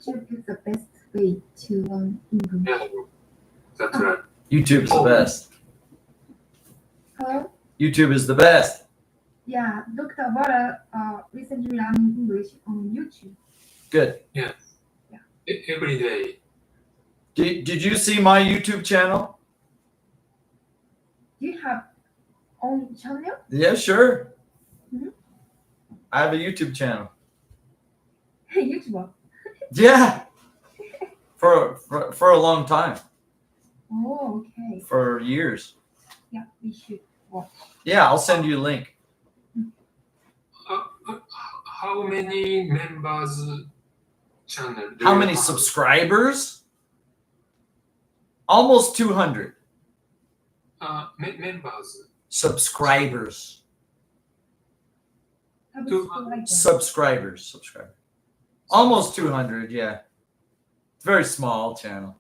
YouTube is the best way to learn English. Yeah, that's right. YouTube is the best. Hello? YouTube is the best. Yeah, Dr. Vara recently learning English on YouTube. Good. Every day. Did you see my YouTube channel? Do you have own channel? Yeah, sure. Mhm. I have a YouTube channel. YouTuber. Yeah. For a long time. Oh, okay. For years. Yeah, we should watch. Yeah, I'll send you a link. How many members channel? How many subscribers? Almost 200 members? subscribers. Subscribers. Almost 200, yeah. It's a very small channel.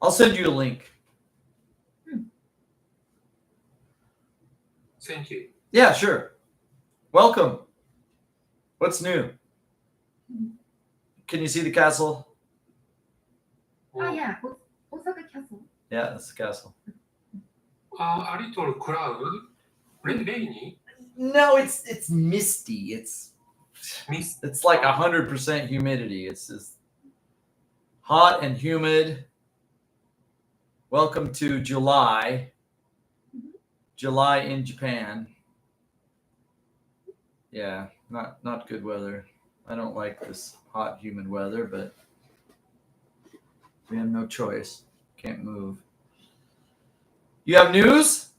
I'll send you a link. Thank you. Yeah, sure. Welcome. What's new? Can you see the castle? Ah, yeah, Osaka Castle. Yeah, that's the castle. A little cloud. Rainy? No, it's misty. It's Mist. like 100% humidity. It's just hot and humid. Welcome to July. July in Japan. Yeah, not good weather. I don't like this hot, humid weather, but we have no choice. Can't move. You have news?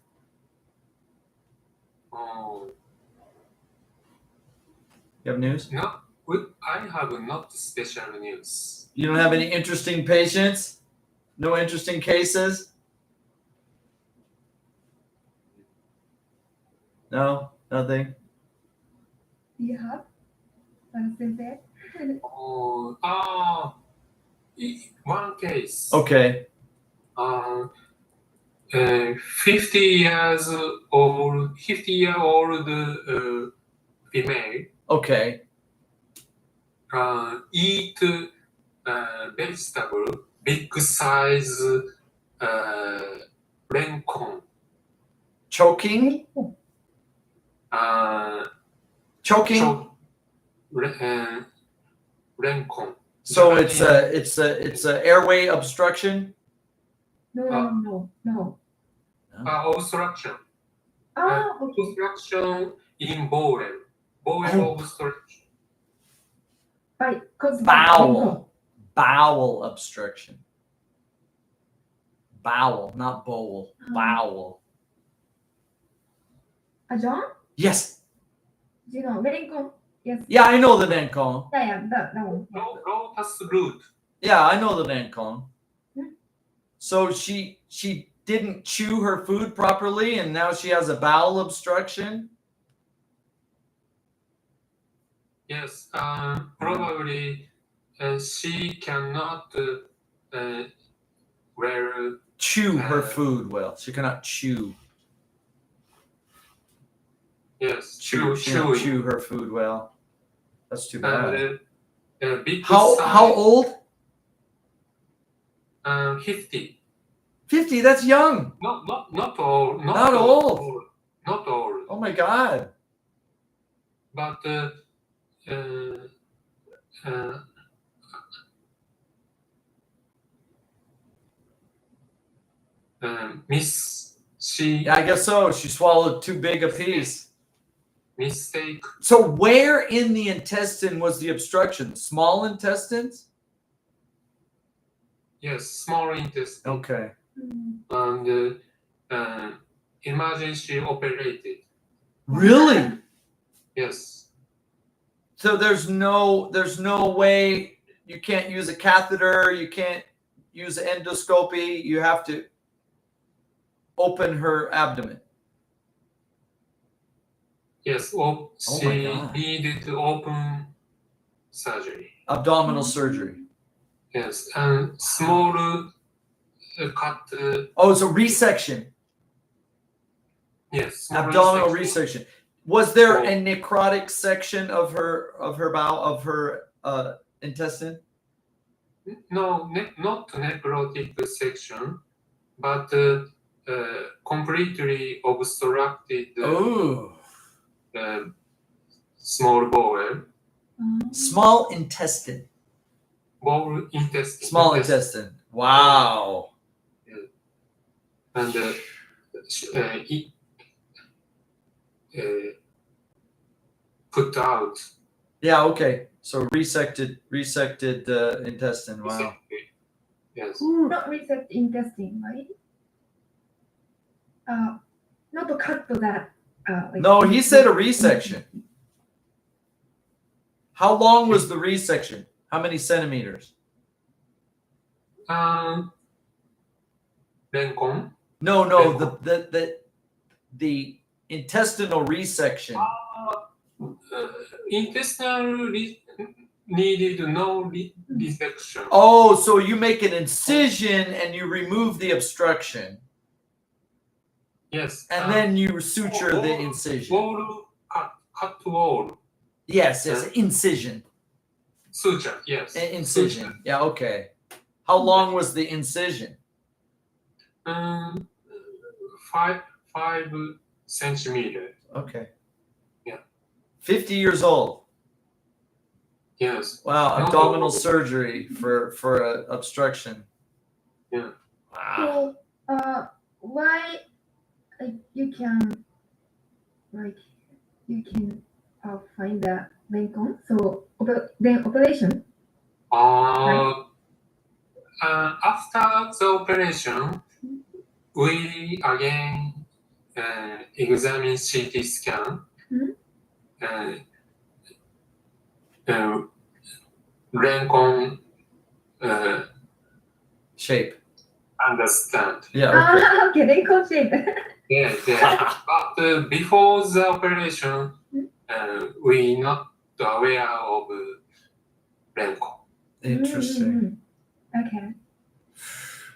You have news? No, I have not special news. You don't have any interesting patients? No interesting cases? No, nothing. Do you have? One case. Okay. 50-year-old female Okay. eat vegetable big size rencon. Choking? Choking? Rencon. So it's a airway obstruction? No. Obstruction. Ah, okay. Obstruction in bowel. Bowel obstruction. Cause Bowel obstruction. Bowel, not bowl. Bowel. John? Yes. Do you know Wellington? Yes. Yeah, I know the Nancon. Yeah, that one. Lotus root. Yeah, I know the Nancon. Hmm. So she didn't chew her food properly, and now she has a bowel obstruction. Yes, probably she cannot chew her food well. She cannot chew. Yes, Chew her food well. That's too bad. Big How old? 50. 50. That's young. Not old. Not old. Not old. Oh my God. But Yeah, I guess so. She swallowed too big a piece. Mistake. So where in the intestine was the obstruction? Small intestines? Yes, small intestine. Okay. And emergency operated. Really? Yes. So there's no way, you can't use a catheter, you can't use endoscopy, you have to open her abdomen. Yes, she needed to open surgery. Abdominal surgery. Yes, and small cut. Oh, it's a resection. Yes. Abdominal resection. Was there a necrotic section of her bowel, of her intestine? No, not necrotic section, but completely obstructed Oh, small bowel. small intestine. Bowel intestine. Small intestine. Wow. And put out. Yeah. Okay. So resected intestine. Wow. Yes. Not reset intestine, right? Not to cut that. No, he said a resection. How long was the resection? How many centimeters? Renkon. No, the intestinal resection. Intestinal needed no resection. Oh, so you make an incision and you remove the obstruction, Yes. and then you suture the incision. Wall cut wall. Yes, incision. Suture. Yes. Incision. Suture. Yeah, okay. How long was the incision? 5 centimeters. Okay. Yeah. 50 years old. Yes. Wow, No. abdominal surgery for obstruction. Yeah. Wow. So, why you can find the Renkon? So then operation. After the operation, we again examine CT scan. Renkon Shape. understand. Yeah, okay. Okay, Renkon shape. Yeah. But before the operation, we not aware of Renkon. Interesting. Okay,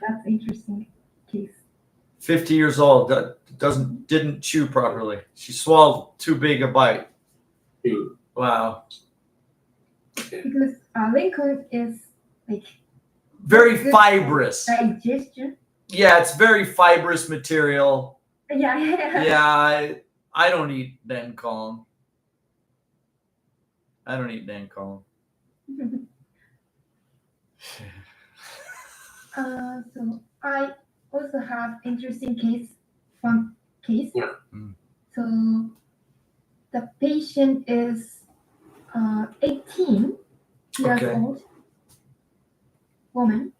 that's interesting case. 50 years old, didn't chew properly. She swallowed too big a bite. Wow. Because Renkon is like Very good fibrous. digestion. Yeah, it's very fibrous material. Yeah. Yeah, I don't eat Renkon. I don't eat Renkon. So I also have interesting case. Yeah. So the patient is 18 years Okay. old, woman,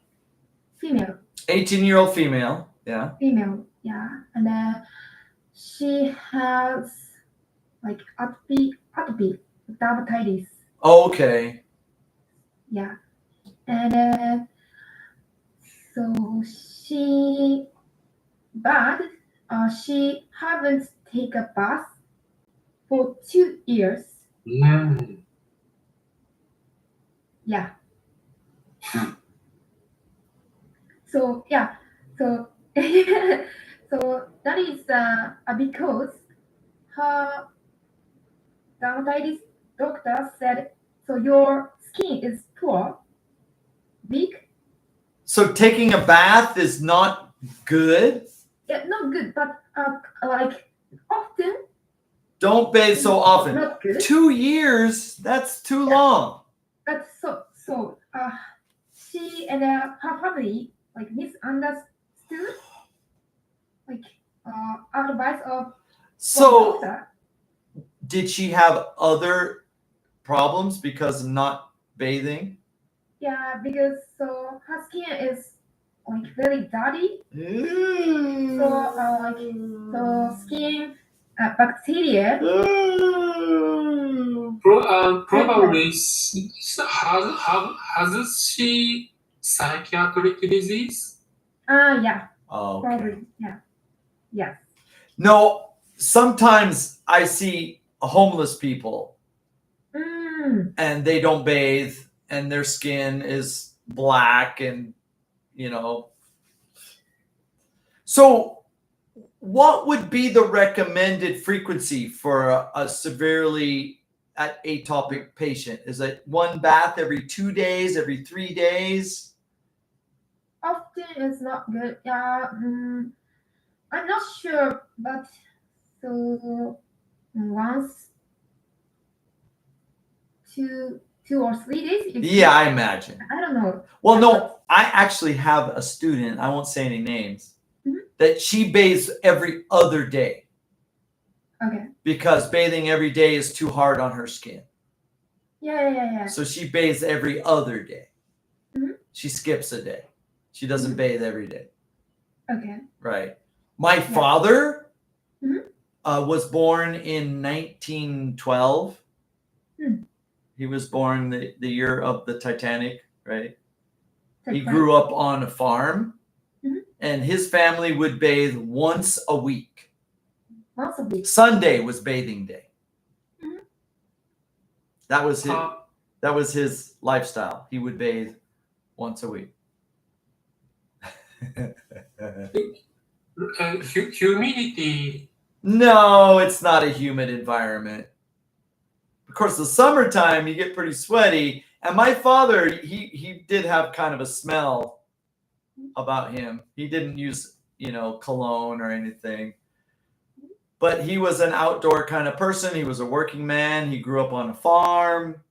female, 18-year-old female. Yeah. yeah, and she has like atopy, dermatitis, Okay. yeah, and so she haven't taken a bath for 2 years. Yeah. So yeah, so so that is because her dermatitis doctor said, so your skin is poor, big. So taking a bath is not good? Yeah, not good, but like often. Don't bathe so often. Not good. 2 years? That's too long. But so she and her family like misunderstood like advice of So doctor. did she have other problems because of not bathing? Yeah, because so her skin is like very dirty. So skin bacteria. Probably has she psychiatric disease? Yeah, Oh, okay. probably. Yeah. Yes. No, sometimes I see homeless people and they don't bathe and their skin is black and, you know. So what would be the recommended frequency for a severely atopic patient? Is it one bath every 2 days, every 3 days? Often it's not good. Yeah, I'm not sure, but so once, 2 or 3 days. Yeah, I imagine. I don't know. Well, no, I actually have a student, I won't say any names, that she bathes every other day Okay. because bathing every day is too hard on her skin. Yeah. So she bathes every other day. Mhm. She skips a day. She doesn't bathe every day. Okay. Right. My father Mhm. was born in 1912. Hmm. He was born the year of the Titanic, right? He Titanic. grew up on a farm, Mhm. and his family would bathe once a week. Once a week. Sunday was bathing day. Mhm. That was his lifestyle. He would bathe once a week. Humidity. No, it's not a humid environment. Of course, the summertime you get pretty sweaty. And my father, he did have kind of a smell about him. He didn't use, cologne or anything. But he was an outdoor kind of person. He was a working man. He grew up on a farm.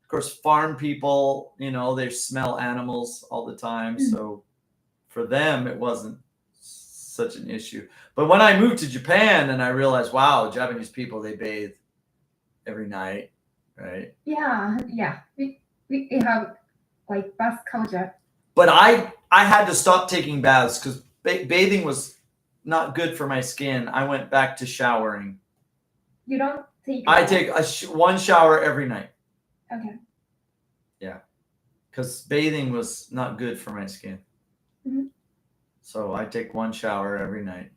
Of course, farm people, they smell animals all the time. So for them, it wasn't such an issue. But when I moved to Japan and I realized, wow, Japanese people, they bathe every night, right? Yeah. We have like bath culture. But I had to stop taking baths because bathing was not good for my skin. I went back to showering. You don't take. I take one shower every night. Okay. Yeah, because bathing was not good for my skin. Mhm. So I take one shower every night.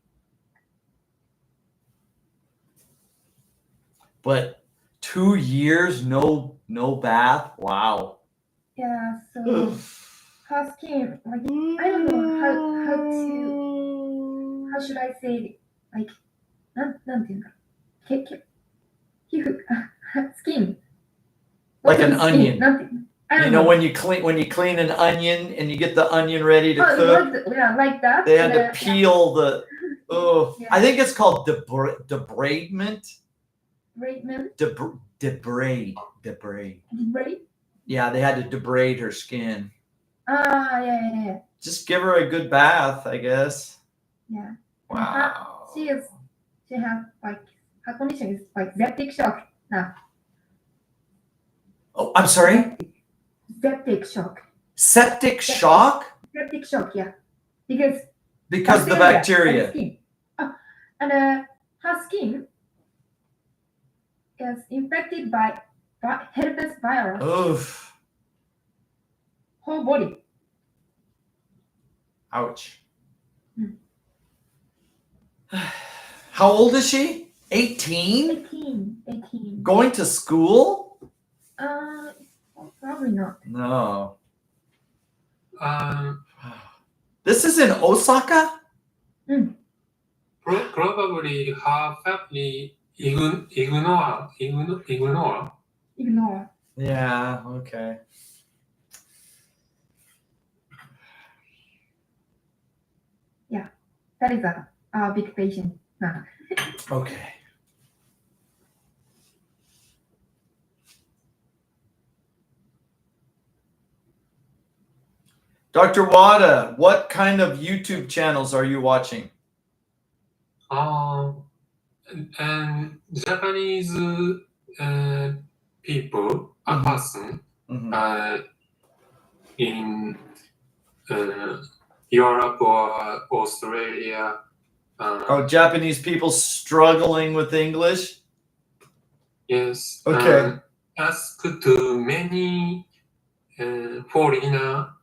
But 2 years, no bath. Wow. Yeah. So her skin, like I don't know how should I say it? Like なんていうんだ。皮膚skin. Like an Skin, onion. なんていうの? I don't know. when you clean an onion and you get the onion ready to cook, like that. they had to peel the. Oh, Yeah. I think it's called debridement. Debride. Debride. Debride? Yeah, they had to debride her skin. Yeah. Just give her a good bath, I guess. Yeah. Wow. She has like her condition is like septic shock now. Oh, I'm sorry. Septic shock. Septic shock? Septic shock, yeah. Because the bacteria. And skin. And her skin is infected by herpes virus. Oof. Whole body. Ouch. How old is she? 18? 18. Going to school? Probably not. No. This is in Osaka? Probably her family ignore. Yeah, okay. Yeah, that is a big patient. Okay. Dr. Wada, what kind of YouTube channels are you watching? And Japanese people, a person in Europe or Australia. Japanese people struggling with English? Yes. Okay. Ask to many foreigner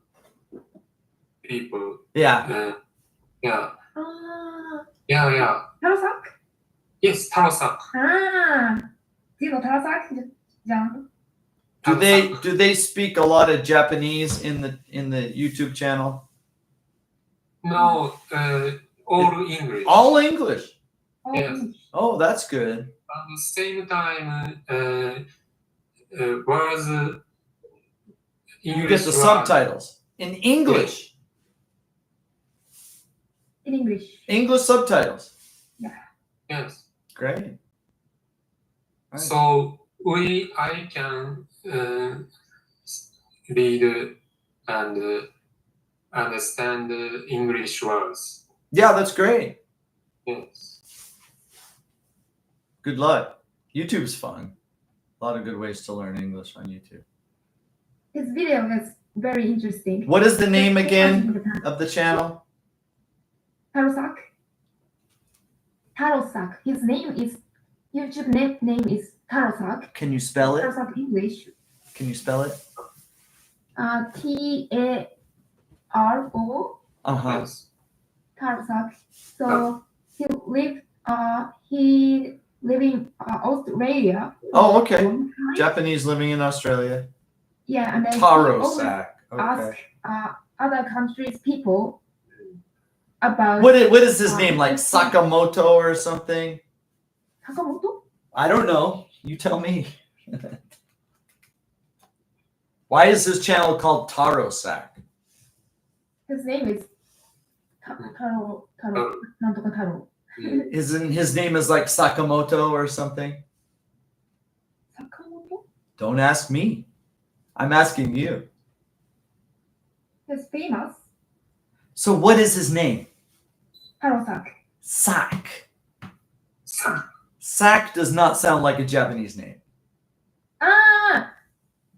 people. Yeah. Yeah. Tarasak? Yes, Tarasak. Do you know Tarasak? Do they speak a lot of Japanese in the YouTube channel? No, all English. All English. All Yes. English. Oh, that's good. At the same time, words English You get the word. subtitles in English. In English. English subtitles. Yes. Great. Right. So I can read and understand English words. Yeah, that's great. Yes. Good luck. YouTube's fun. A lot of good ways to learn English on YouTube. His video is very interesting. What is the name again of the channel? Tarosak. Tarosak. His name is YouTube name is Tarosak. Can you spell it? Tarosak English. Can you spell it? Taro Uh-huh. Yes. Tarosak. So he live in Australia. Oh, okay. Long time. Japanese living in Australia. Yeah, and then he Taro always sack. ask Okay. other countries people about What is his name? Like Sakamoto or something? Sakamoto. I don't know. You tell me. Why is his channel called Taro Sack? His name is Taro. Nantoka Taro. Isn't his name is like Sakamoto or something? Sakamoto. Don't ask me. I'm asking you. He's famous. So what is his name? Tarosak. Sack. Sa- Sack does not sound like a Japanese name.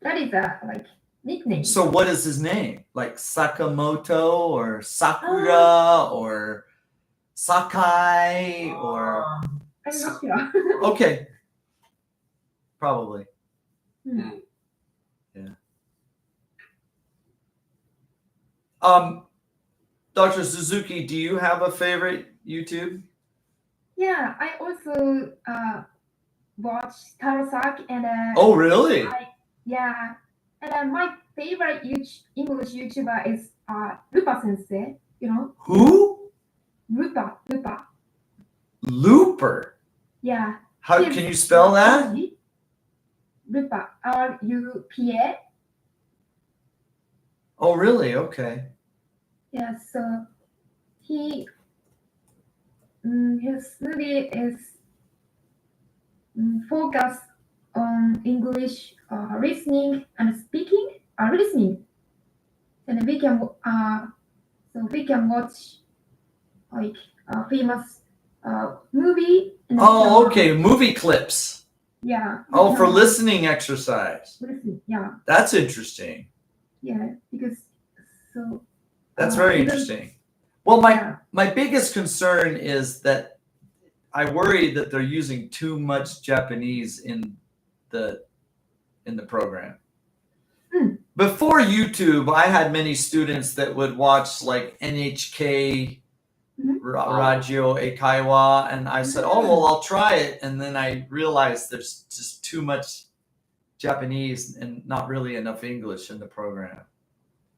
That is a like nickname. So what is his name? Like Sakamoto or Sakura or Sakai or I'm not sure. okay. Probably. Mm. Yeah. Dr. Suzuki, do you have a favorite YouTube? Yeah, I also watch Tarosak and Oh, really? yeah, and my favorite English YouTuber is Rupa Sensei. You know, Who? Rupa. Looper. Yeah. How He's can you spell that? Rupa. RUPA. Oh, really? Okay. Yeah. So his movie is focused on English listening and speaking. Listening, and we can watch like a famous movie. And Oh, okay. Movie clips. Yeah. Oh, for Yeah. listening exercise. Listening. Yeah. That's interesting. Yeah. Because so. That's very even- interesting. Well, my Yeah. biggest concern is that I worry that they're using too much Japanese in the program. Before YouTube, I had many students that would watch like NHK Mhm. Radio Eikaiwa, and I said, "Oh, well, I'll try it." And then I realized there's just too much Japanese and not really enough English in the program.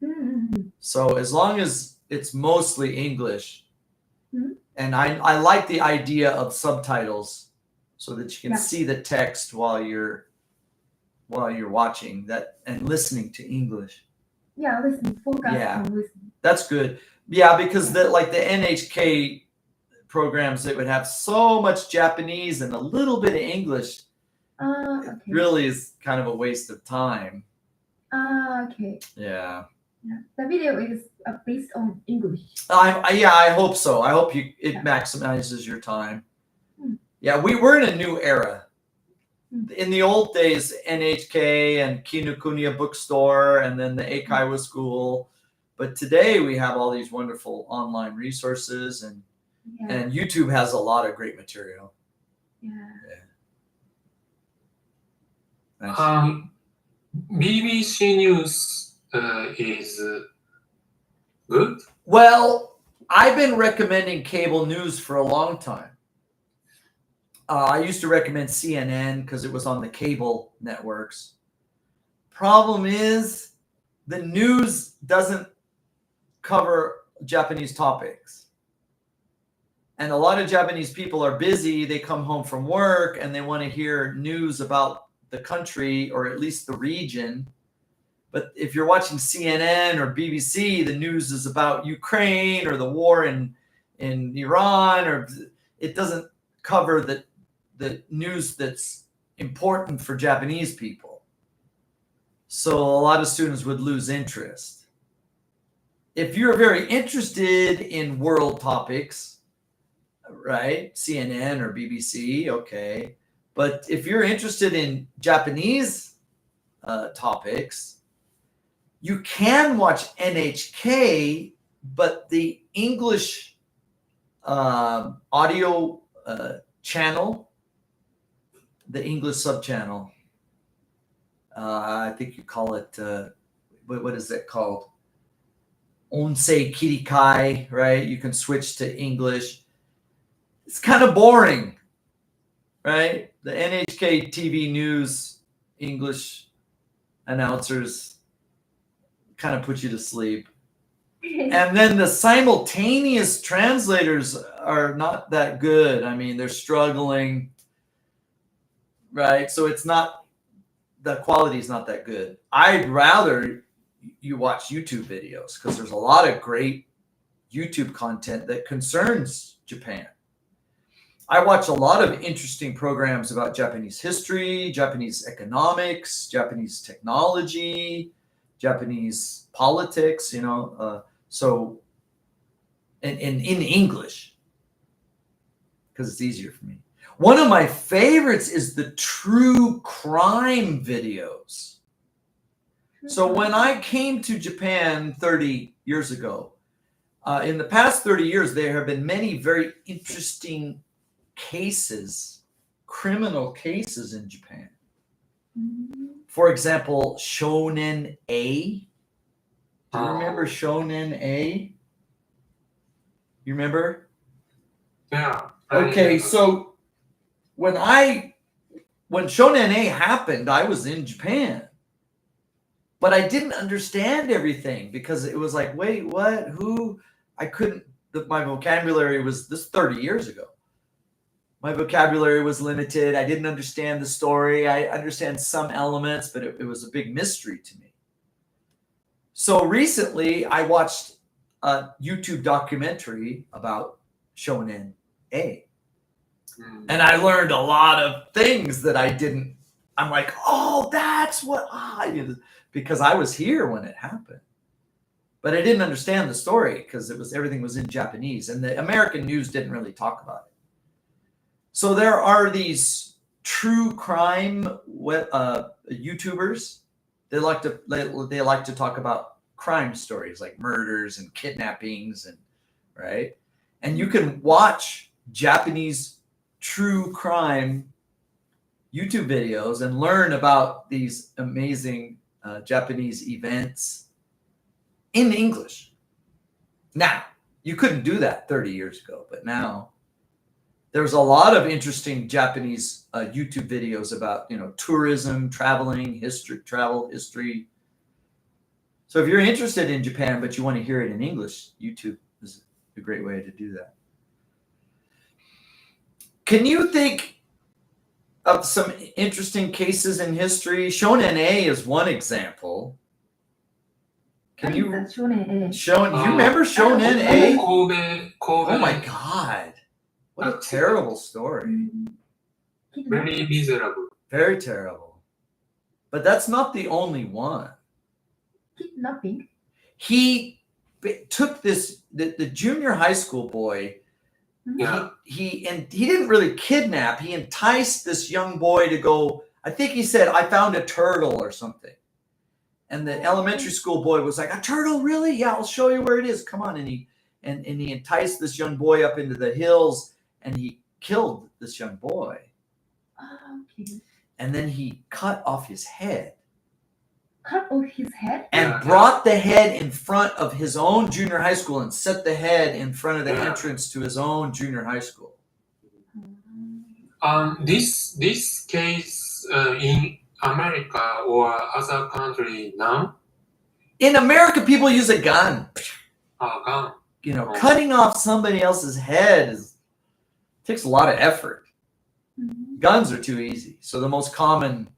Mhm. So as long as it's mostly English, Mhm. and I like the idea of subtitles so that you can Yeah. see the text while you're watching that and listening to English. Yeah. Listening. Focus Yeah. on listening. That's good. Yeah, because the NHK programs, they would have so much Japanese and a little bit of English. Okay. Really is kind of a waste of time. Okay. Yeah. Yeah. The video is based on English. I hope so. I hope it Yeah. maximizes your time. Hmm. Yeah, we're in a new era. Hmm. In the old days, NHK and Kinokuniya bookstore, and then the Eikaiwa school. But today we have all these wonderful online resources, and Yeah. YouTube has a lot of great material. Yeah. Nice. BBC News is good. Well, I've been recommending cable news for a long time. I used to recommend CNN because it was on the cable networks. Problem is, the news doesn't cover Japanese topics. And a lot of Japanese people are busy. They come home from work and they want to hear news about the country or at least the region. But if you're watching CNN or BBC, the news is about Ukraine or the war in Iran, or it doesn't cover the news that's important for Japanese people. So a lot of students would lose interest. If you're very interested in world topics, right, CNN or BBC, okay. But if you're interested in Japanese topics, you can watch NHK, but the English audio channel, the English subchannel, I think you call it, what is that called? Onsei Kirikai, right? You can switch to English. It's kind of boring, right? The NHK TV news English announcers kind of put you to sleep. And then the simultaneous translators are not that good. I mean, they're struggling, right? So it's not, the quality is not that good. I'd rather you watch YouTube videos because there's a lot of great YouTube content that concerns Japan. I watch a lot of interesting programs about Japanese history, Japanese economics, Japanese technology, Japanese politics, you know, so in English, because it's easier for me. One of my favorites is the true crime videos. So when I came to Japan 30 years ago, in the past 30 years, there have been many very interesting cases, criminal cases in Japan. For example, Shonen A. Do you remember Shonen A? You remember? Yeah. Okay, so when Shonen A happened, I was in Japan. But I didn't understand everything because it was like, wait, what? Who? I couldn't, my vocabulary was, this 30 years ago. My vocabulary was limited. I didn't understand the story. I understand some elements, but it was a big mystery to me. So recently I watched a YouTube documentary about Shonen A. And I learned a lot of things that I didn't, I'm like, oh, that's what because I was here when it happened. But I didn't understand the story because everything was in Japanese and the American news didn't really talk about it. So there are these true crime YouTubers. They like to talk about crime stories like murders and kidnappings and right. And you can watch Japanese true crime YouTube videos and learn about these amazing Japanese events in English. Now, you couldn't do that 30 years ago, but now there's a lot of interesting Japanese YouTube videos about, tourism, traveling, travel history. So if you're interested in Japan, but you want to hear it in English, YouTube is a great way to do that. Can you think of some interesting cases in history? Shonen A is one example. Can you Shonen A. you remember Shonen A? Kobe. Oh my God. What a terrible story. Very miserable. Very terrible. But that's not the only one. Kidnapping? He took the junior high school boy. Yeah. He didn't really kidnap. He enticed this young boy to go. I think he said, I found a turtle or something. And the elementary school boy was like, a turtle, really? Yeah, I'll show you where it is. Come on. And he enticed this young boy up into the hills and he killed this young boy. Okay. And then he cut off his head. Cut off his head? And brought the head in front of his own junior high school and set the head in front of the entrance to his own junior high school. This case in America or other country now? In America, people use a gun. Gun. Cutting off somebody else's head is takes a lot of effort. Mhm. Guns are too easy. So the most common,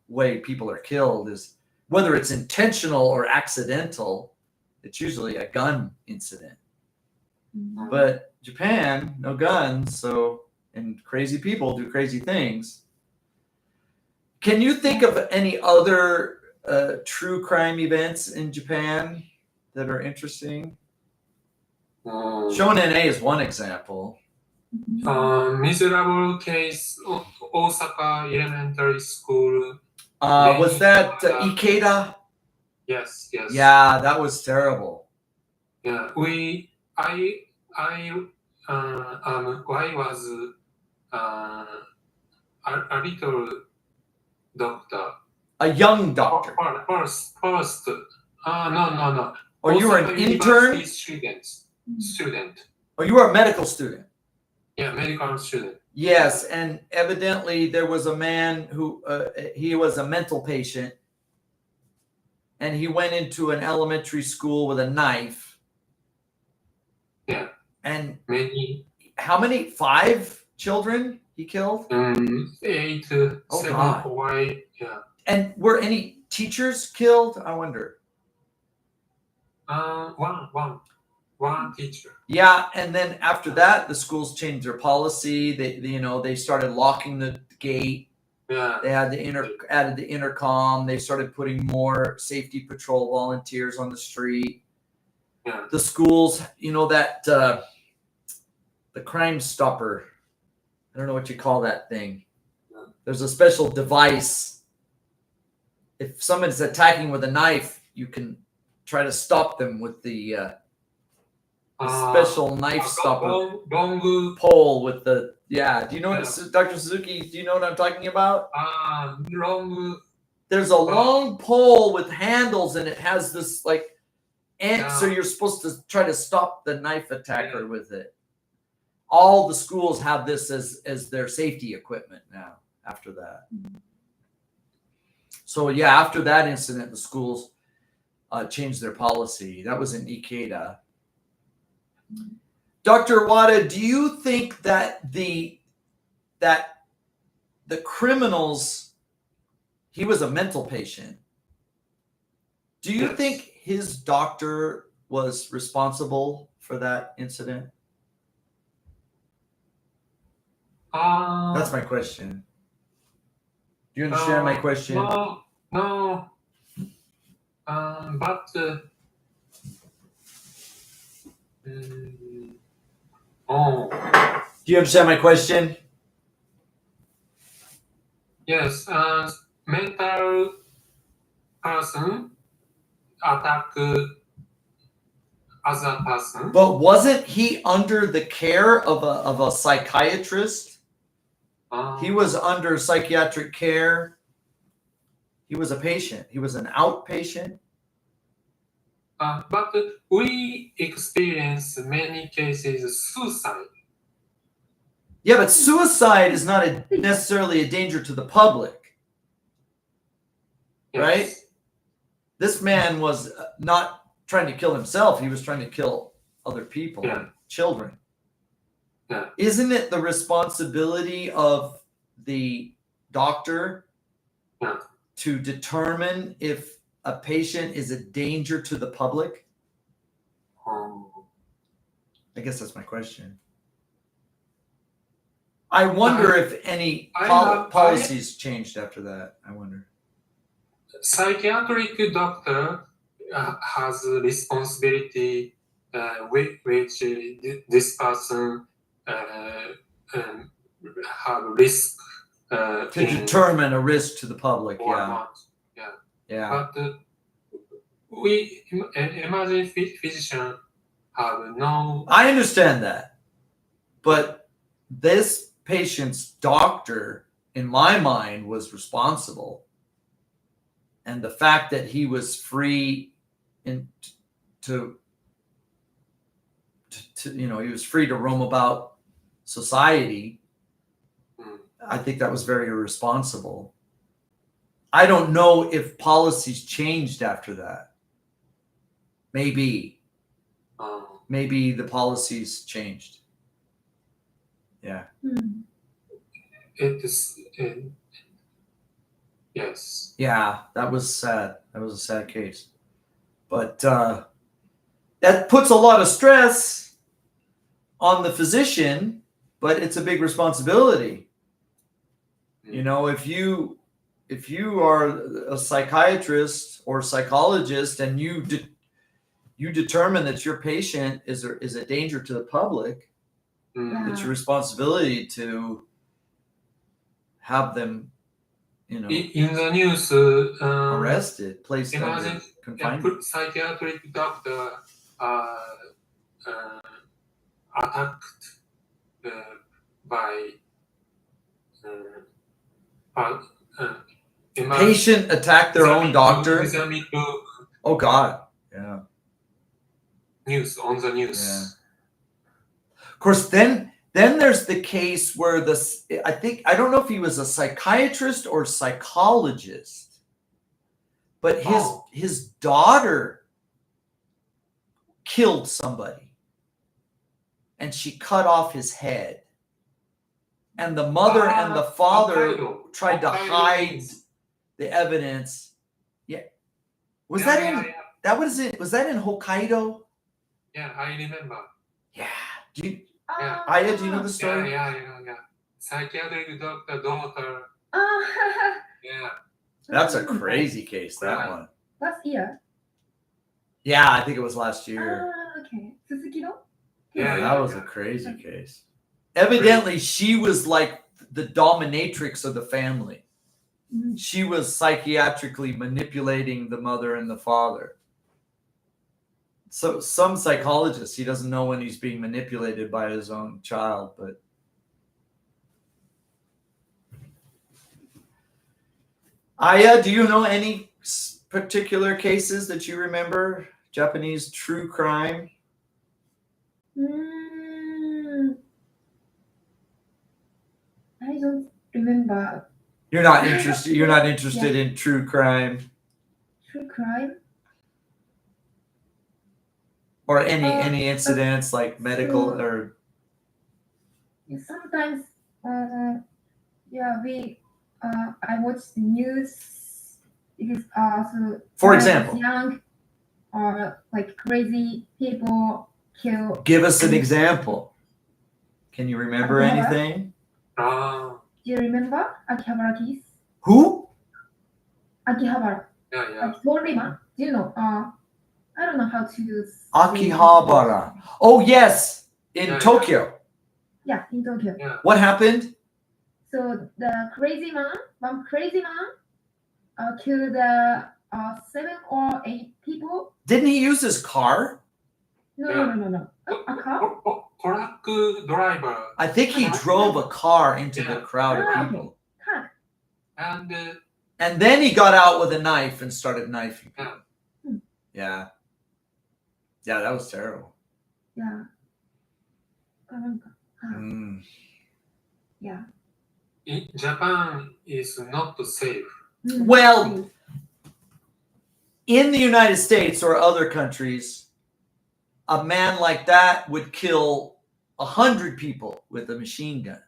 way people are killed is whether it's intentional or accidental. It's usually a gun incident. Mhm. But Japan, no guns, and crazy people do crazy things. Can you think of any other true crime events in Japan that are interesting? Shonen A is one example. Mhm. Miserable case, Osaka Elementary School. Was that Ikeda? Yes. Yeah, that was terrible. Yeah, I was a little doctor. A young doctor. First, no. Or you were an Osaka intern? University Mhm. student. Or you were a medical student? Yeah, medical student. Yes, and evidently there was a man who he was a mental patient, and he went into an elementary school with a knife. Yeah. And Many, how many? 5 children he killed? 8, Oh, 7, God. Hawaii. Yeah. And were any teachers killed? I wonder. One teacher. Yeah, and then after that, the schools changed their policy. They started locking the gate. Yeah. They had added the intercom. They started putting more safety patrol volunteers on the street. Yeah. The schools, that the Crime Stopper. I don't know what you call that thing. There's a special device. If someone's attacking with a knife, you can try to stop them with the special knife stopper Long pole with the. Do you know Yeah. what, Dr. Suzuki? Do you know what I'm talking about? long. There's a long pole with handles, and it has this so you're supposed to try to stop the knife attacker with it. All the schools have this as their safety equipment now after that. So after that incident, the schools changed their policy. That was in Ikeda. Dr. Wada, do you think that the criminals, he was a mental patient. Do you Yes. think his doctor was responsible for that incident? That's my question. Do you understand my question? No. But Do you understand my question? yes. Mental person attack other person. But wasn't he under the care of a psychiatrist? He was under psychiatric care. He was a patient. He was an outpatient. But we experience many cases suicide. Yeah, but suicide is not necessarily a danger to the public. Yes. Right? This man was not trying to kill himself. He was trying to kill other people, children. Yeah. Isn't it the responsibility of the doctor to determine if a patient is a danger to the public? I guess that's my question. I wonder if any policies changed after that. I wonder. Psychiatric doctor has a responsibility which this person have risk To determine a risk to the public. or Yeah. not. Yeah. But we emergency physician have no. I understand that. But this patient's doctor, in my mind, was responsible. And the fact that he was free to he was free to roam about society, I think that was very irresponsible. I don't know if policies changed after that. Maybe the policies changed. Yeah. It is. Yes. Yeah, that was sad. That was a sad case. But that puts a lot of stress on the physician, but it's a big responsibility. You know, if you are a psychiatrist or psychologist and you determine that your patient is a danger to the public, it's your responsibility to have them, you know, In the news, arrested, placed under imagine a confinement. psychiatric doctor attacked by Patient attacked their own doctor. examine Oh God, yeah. news on the news. Yeah. Of course, then there's the case where I don't know if he was a psychiatrist or psychologist, but his daughter killed somebody, and she cut off his head, and the mother and the father tried to hide the evidence. Yeah, was that in Hokkaido? Yeah, I remember. Yeah. Do you Yeah. Aya, do you know the story? Yeah. Psychiatric doctor daughter. Yeah. That's a crazy case, that one. Last year. Yeah, I think it was last year. Okay. Suzuki-no? Yeah, That was a crazy case. Evidently, she was like the dominatrix of the family. She was psychiatrically manipulating the mother and the father. So some psychologist, he doesn't know when he's being manipulated by his own child, but Aya, do you know any particular cases that you remember? Japanese true crime? I don't remember. You're not interested in true crime True crime? or any incidents like medical or Sometimes, I watch the news because so For when I was example? young or like crazy people kill. Give us an example. Can you remember Akihabara? anything? Do you remember Akihabara case? Who? Akihabara, Yeah. like Torima. Do you know? I don't know how to use. Akihabara. Oh yes, in Yeah. Tokyo. Yeah, in Tokyo. Yeah. What happened? So one crazy man, killed 7 or 8 people. Didn't he use his car? No. A car? Truck driver. I think he drove a car into the crowd of Okay. people. Car. And And then he got out with a knife and started knifing people. Yeah. Yeah, that was terrible. Yeah. Yeah. Japan is not safe. Well, in the United States or other countries, a man like that would kill 100 people with a machine gun,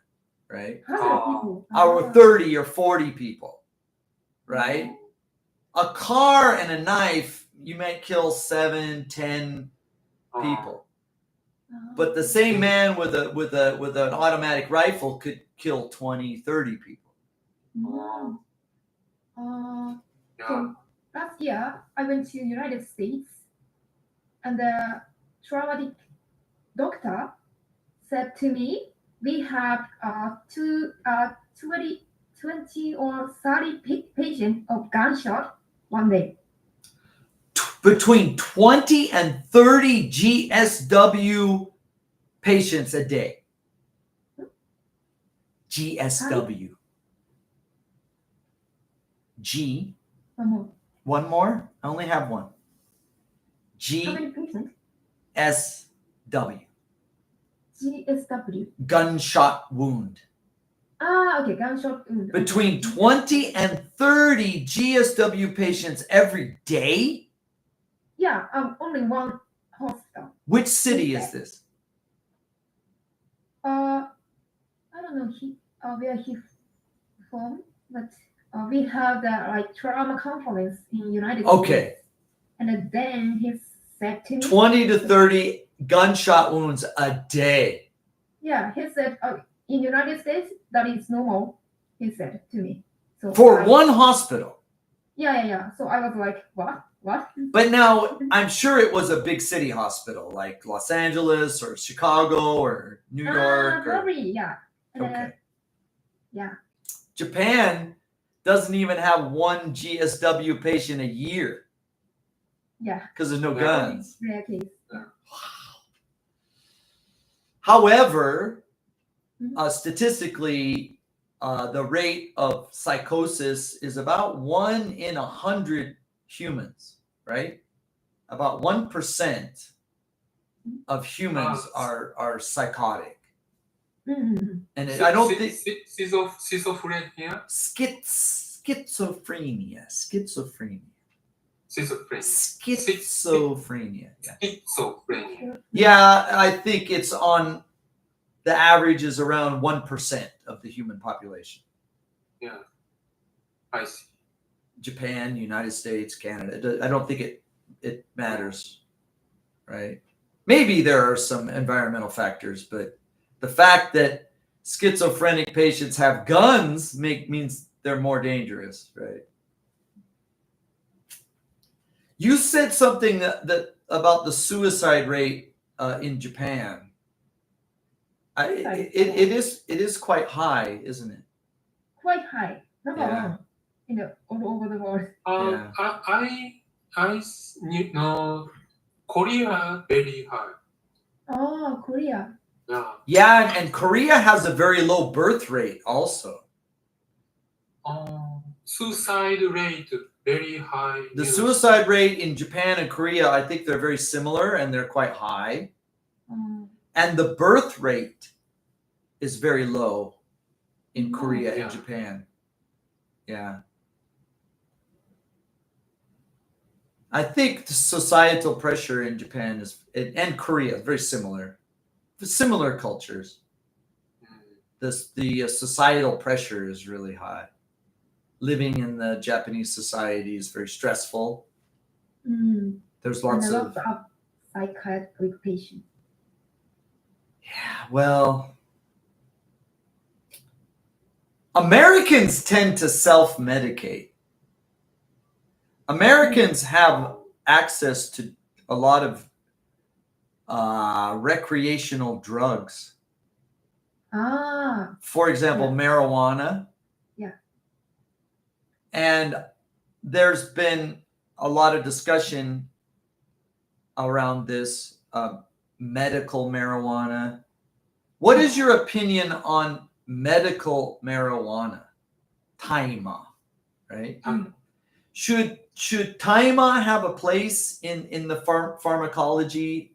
right? 100 people. Or 30 or 40 people, right? A car and a knife, you might kill 7, 10 people. But the same man with an automatic rifle could kill 20, 30 people. Yeah. So last year I went to United States, and the traumatic doctor said to me, we have 20 or 30 patients of gunshot one day. Between 20 and 30 GSW patients a day. GSW. G. One more? I only have one. How many patients? GSW. GSW. Gunshot wound. Okay, gunshot wound. Between 20 and 30 GSW patients every day? Yeah, only one hospital. Which city is this? don't know where he from, but we have the like trauma conference in United Okay. States, and then he said to me, 20 to 30 gunshot wounds a day. yeah, he said in United States that is normal. He said to me. So For one hospital. Yeah. So I was like, what? But now I'm sure it was a big city hospital like Los Angeles or Chicago or New York. Or, Probably, yeah. And okay. Yeah. Japan doesn't even have one GSW patient a year. Yeah. Because there's no Yeah. guns. Rare case. Wow. However, Mhm. statistically, the rate of psychosis is about 1 in 100 humans, right? About 1% of humans are psychotic. Mhm. And I don't think schizophrenia. schizophrenia. Yeah. Schizophrenia. Yeah, I think it's on the average is around 1% of the human population. Yeah, I see. Japan, United States, Canada. I don't think it matters, right? Maybe there are some environmental factors, but the fact that schizophrenic patients have guns means they're more dangerous, right? You said something that about the suicide rate in Japan. It is quite high, isn't it? Quite high. Number Yeah. one, all over the world. Yeah. I know Korea very high. Oh, Korea. Yeah. Yeah, and Korea has a very low birth rate also. Suicide rate very high. The suicide rate in Japan and Korea, I think they're very similar and they're quite high. And the birth rate is very low in Korea and Japan. Yeah. I think the societal pressure in Japan and Korea is very similar. Similar cultures. The societal pressure is really high. Living in the Japanese society is very stressful. There's lots and a of lot of psychiatric patients. Yeah, well, Americans tend to self-medicate. Americans have access to a lot of recreational drugs. For example, marijuana. Yeah. And there's been a lot of discussion around this medical marijuana. What is your opinion on medical marijuana? Taima, right? Should Taima have a place in the pharmacology?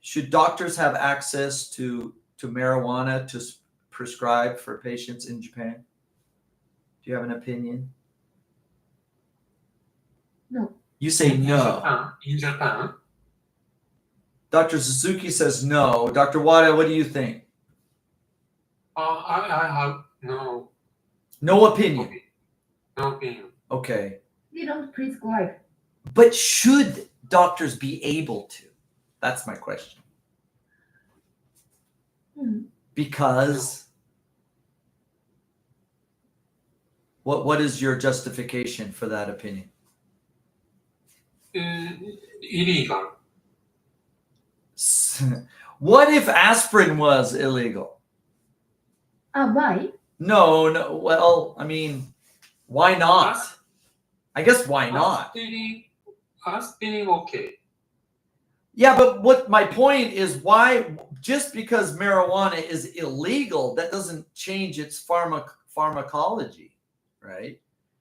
Should doctors have access to marijuana to prescribe for patients in Japan? Do you have an opinion? No. You say no. In Japan? Dr. Suzuki says no. Dr. Wada, what do you think? I have no opinion. No opinion. Okay. We don't prescribe. But should doctors be able to? That's my question. Because what is your justification for that opinion? Illegal. What if aspirin was illegal? Why? No. Well, I mean, why not? I guess why not? Aspirin okay. Yeah, but what my point is, why just because marijuana is illegal, that doesn't change its pharmacology, right?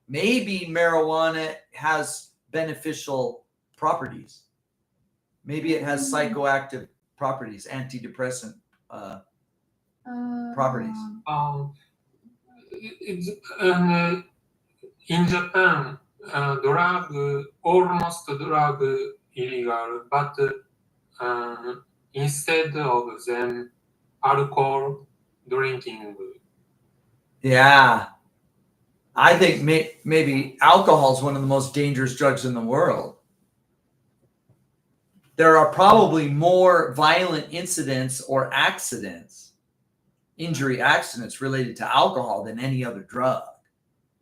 Maybe marijuana has beneficial properties. Maybe it has psychoactive properties, antidepressant properties. In Japan, almost drug illegal, but instead of them, alcohol drinking. Yeah. I think maybe alcohol is one of the most dangerous drugs in the world. There are probably more violent incidents or accidents, injury accidents related to alcohol than any other drug.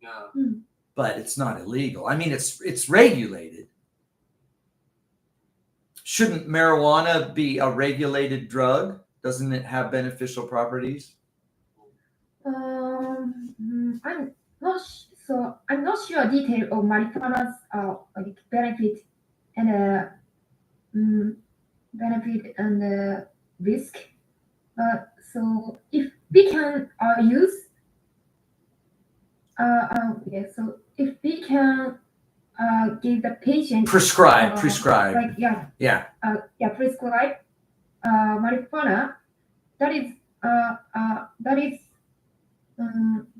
Yeah. But it's not illegal. I mean, it's regulated. Shouldn't marijuana be a regulated drug? Doesn't it have beneficial properties? I'm not sure detail of marijuana's like benefit and risk. So if we can use so if we can give the patient Prescribe. like prescribe marijuana,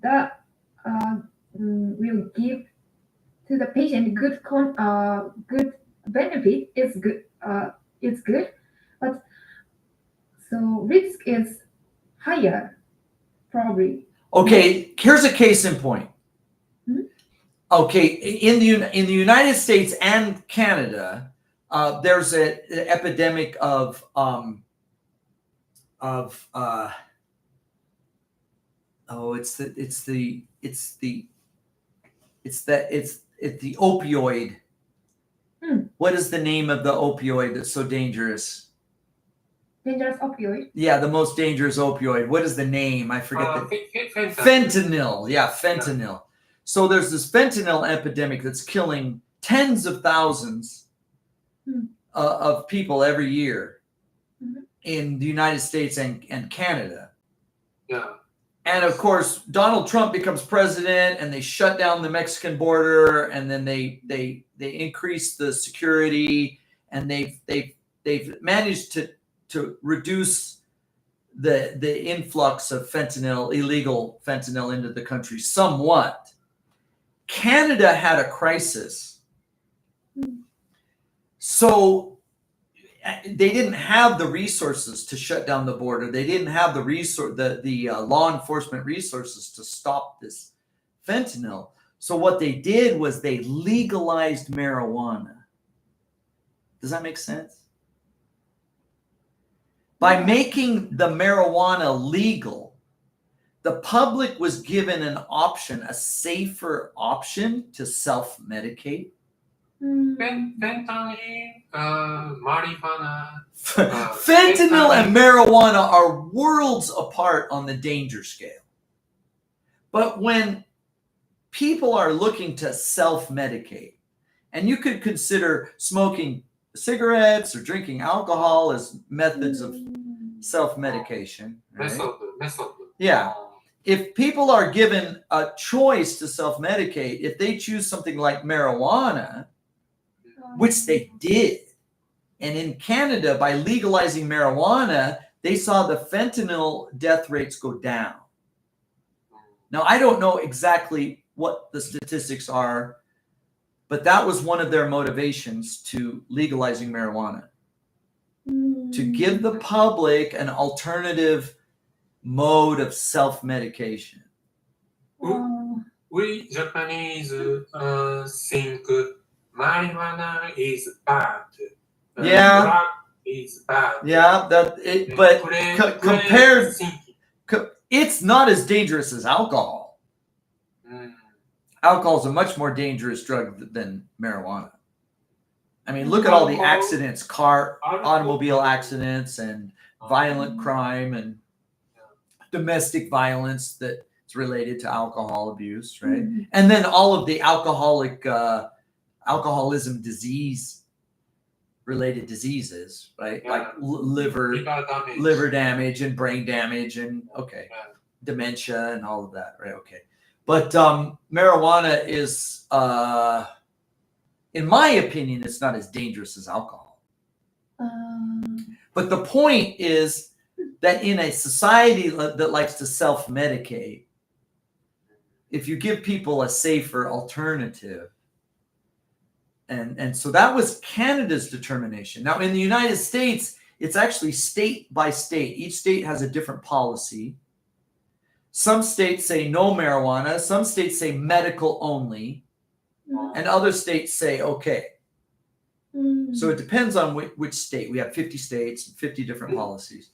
that will give to the patient good benefit is good. It's good, but so risk is higher probably. Okay, here's a case in point. Mhm. Okay, in the United States and Canada, there's an epidemic of it's the opioid. What is the name of the opioid that's so dangerous? Dangerous opioid. Yeah, the most dangerous opioid. What is the name? I forget. Fentanyl. Fentanyl. Yeah, fentanyl. So there's this fentanyl epidemic that's killing tens of thousands of people every year in the United States and Canada. Yeah. And of course, Donald Trump becomes president, and they shut down the Mexican border, and then they increase the security, and they've managed to reduce the influx of fentanyl, illegal fentanyl, into the country somewhat. Canada had a crisis, so they didn't have the resources to shut down the border. They didn't have the law enforcement resources to stop this fentanyl. So what they did was they legalized marijuana. Does that make sense? By making the marijuana legal, the public was given an option, a safer option to self-medicate. Fentanyl, marijuana. Fentanyl and marijuana are worlds apart on the danger scale. But when people are looking to self-medicate, and you could consider smoking cigarettes or drinking alcohol as methods of self-medication, right? Method. Yeah. If people are given a choice to self-medicate, if they choose something like marijuana, which they did, and in Canada, by legalizing marijuana, they saw the fentanyl death rates go down. Now, I don't know exactly what the statistics are, but that was one of their motivations to legalizing marijuana, to give the public an alternative mode of self-medication. We Japanese think marijuana is bad. Yeah. Drug is bad. Yeah, compared, it's not as dangerous as alcohol. Alcohol is a much more dangerous drug than marijuana. I mean, look at all the accidents, automobile accidents, and violent crime and domestic violence that's related to alcohol abuse, right? And then all of the alcoholism disease related diseases, right? Yeah. Like liver damage and brain damage and dementia and all of that, right? Okay. But marijuana is, in my opinion, it's not as dangerous as alcohol. But the point is that in a society that likes to self-medicate, if you give people a safer alternative, and so that was Canada's determination. Now, in the United States, it's actually state by state. Each state has a different policy. Some states say no marijuana. Some states say medical only. And other states say okay. So it depends on which state. We have 50 states, 50 different policies.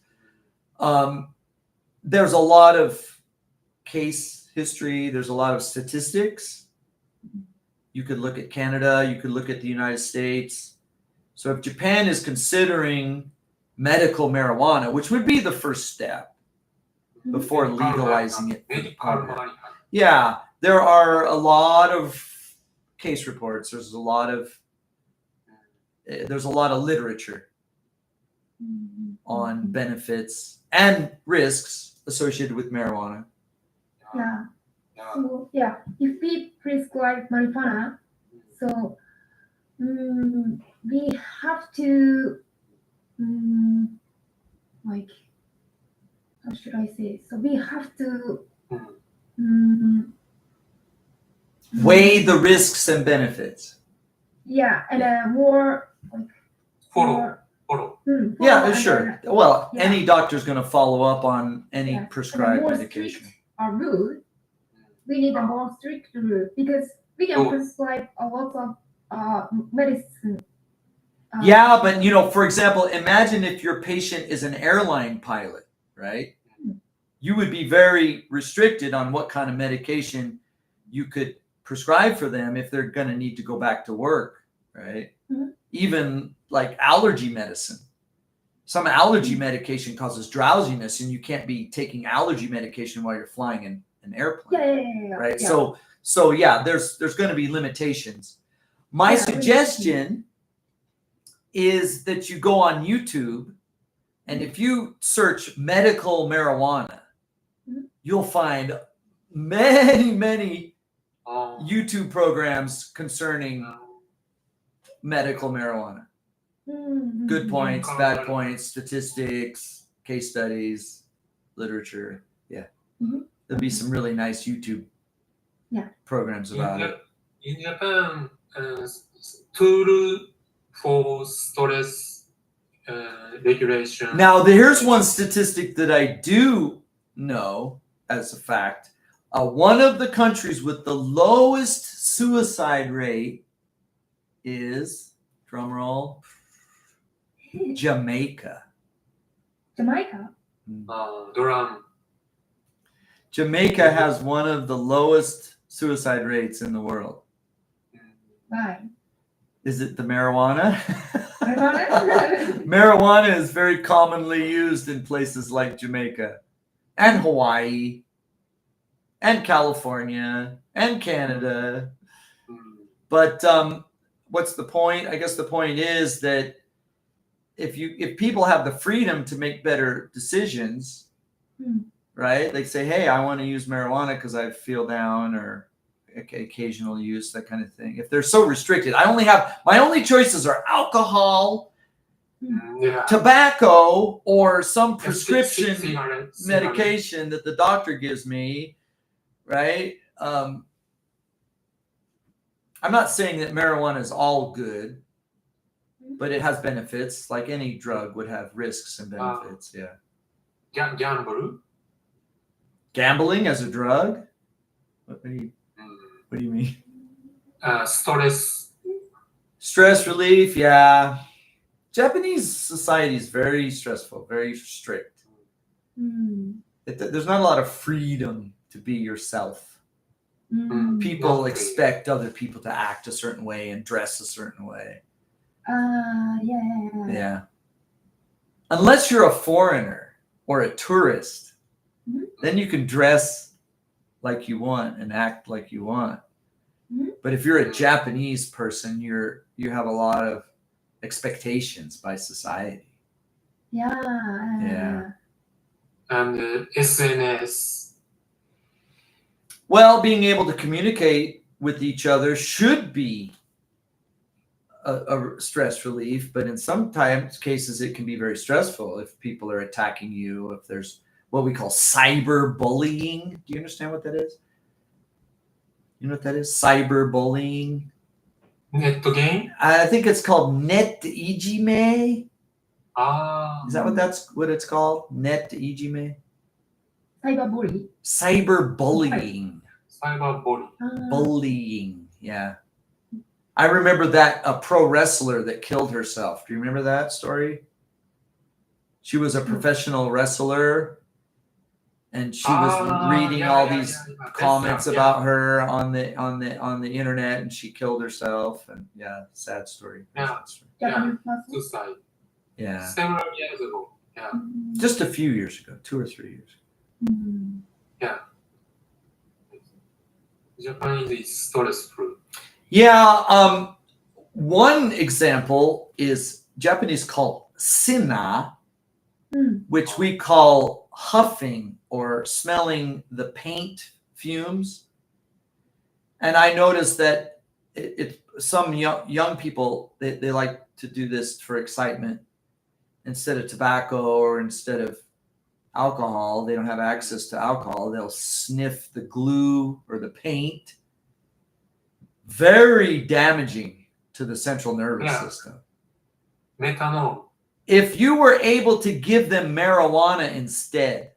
There's a lot of case history. There's a lot of statistics. You could look at Canada. You could look at the United States. So if Japan is considering medical marijuana, which would be the first step before legalizing it for the public. Yeah, there are a lot of case reports. There's a lot of literature on benefits and risks associated with marijuana. Yeah. So yeah, if we prescribe marijuana, so we have to like, how should I say? So we have to weigh the risks and benefits. Yeah, and more like Follow. Yeah, sure. Well, Yeah. any doctor's going to follow up on any Yeah. prescribed more medication. strict rule. We need a more strict rule because we can Oh. prescribe a lot of medicine. Yeah, but for example, imagine if your patient is an airline pilot, right? You would be very restricted on what kind of medication you could prescribe for them if they're going to need to go back to work, right? Even like allergy medicine. Some allergy medication causes drowsiness, and you can't be taking allergy medication while you're flying in an airplane. Yeah. Right. Yeah. So yeah, there's going to be limitations. My Yeah, suggestion is that you go on YouTube, and if you search medical marijuana, you'll find many YouTube programs concerning medical marijuana. Good points, bad points, statistics, case studies, literature. Yeah. There'll be some really nice YouTube programs about it. In Japan, tool for stress regulation. Now, here's one statistic that I do know as a fact. One of the countries with the lowest suicide rate is, drum roll, Jamaica. Jamaica. Drum. Jamaica has one of the lowest suicide rates in the world. Why? Is it the marijuana? Marijuana? Marijuana is very commonly used in places like Jamaica and Hawaii and California and Canada. But what's the point? I guess the point is that if people have the freedom to make better decisions, right? They say, hey, I want to use marijuana because I feel down, or occasional use, that kind of thing. If they're so restricted, my only choices are alcohol, tobacco, or some prescription medication that the doctor gives me, right? I'm not saying that marijuana is all good, but it has benefits. Like any drug would have risks and benefits. Yeah. Gamble. Gambling as a drug? What do you mean? Stress relief, yeah. Japanese society is very stressful, very strict. There's not a lot of freedom to be yourself. People expect other people to act a certain way and dress a certain way. Yeah. Unless you're a foreigner or a tourist, then you can dress like you want and act like you want. But if you're a Japanese person, you have a lot of expectations by society. Yeah. And SNS. Well, being able to communicate with each other should be a stress relief, but in some cases it can be very stressful if people are attacking you, if there's what we call cyber bullying. Do you understand what that is? You know what that is? Cyber bullying. Net game? I think it's called net ijime. Ah. Is that what it's called? Net ijime? cyberbully. Cyberbullying. Cyberbully. Bullying. Yeah. I remember that a pro wrestler that killed herself. Do you remember that story? She was a professional wrestler and she was reading all these comments about her on the internet and she killed herself and sad story. Yeah. Japanese person. Suicide. Yeah. Several years ago. Yeah. Just a few years ago, 2 or 3 years. Japan is stressful. Yeah. One example is Japanese called sina, which we call huffing or smelling the paint fumes. And I noticed that some young people, they like to do this for excitement. Instead of tobacco or instead of alcohol, they don't have access to alcohol. They'll sniff the glue or the paint. Very damaging to the central nervous system. Methanol. If you were able to give them marijuana instead,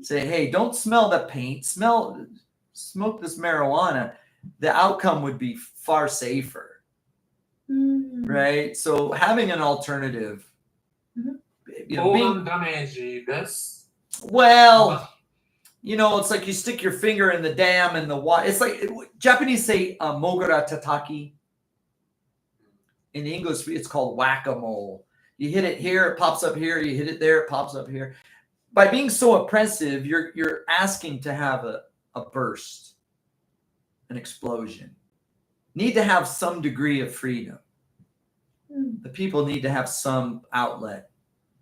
say, hey, don't smell the paint, smoke this marijuana, the outcome would be far safer. Right? So having an alternative. Organ damage less. Well, it's like you stick your finger in the dam and the water. It's like Japanese say mogura tataki. In English, it's called whack-a-mole. You hit it here, it pops up here. You hit it there, it pops up here. By being so oppressive, you're asking to have a burst, an explosion. Need to have some degree of freedom. The people need to have some outlet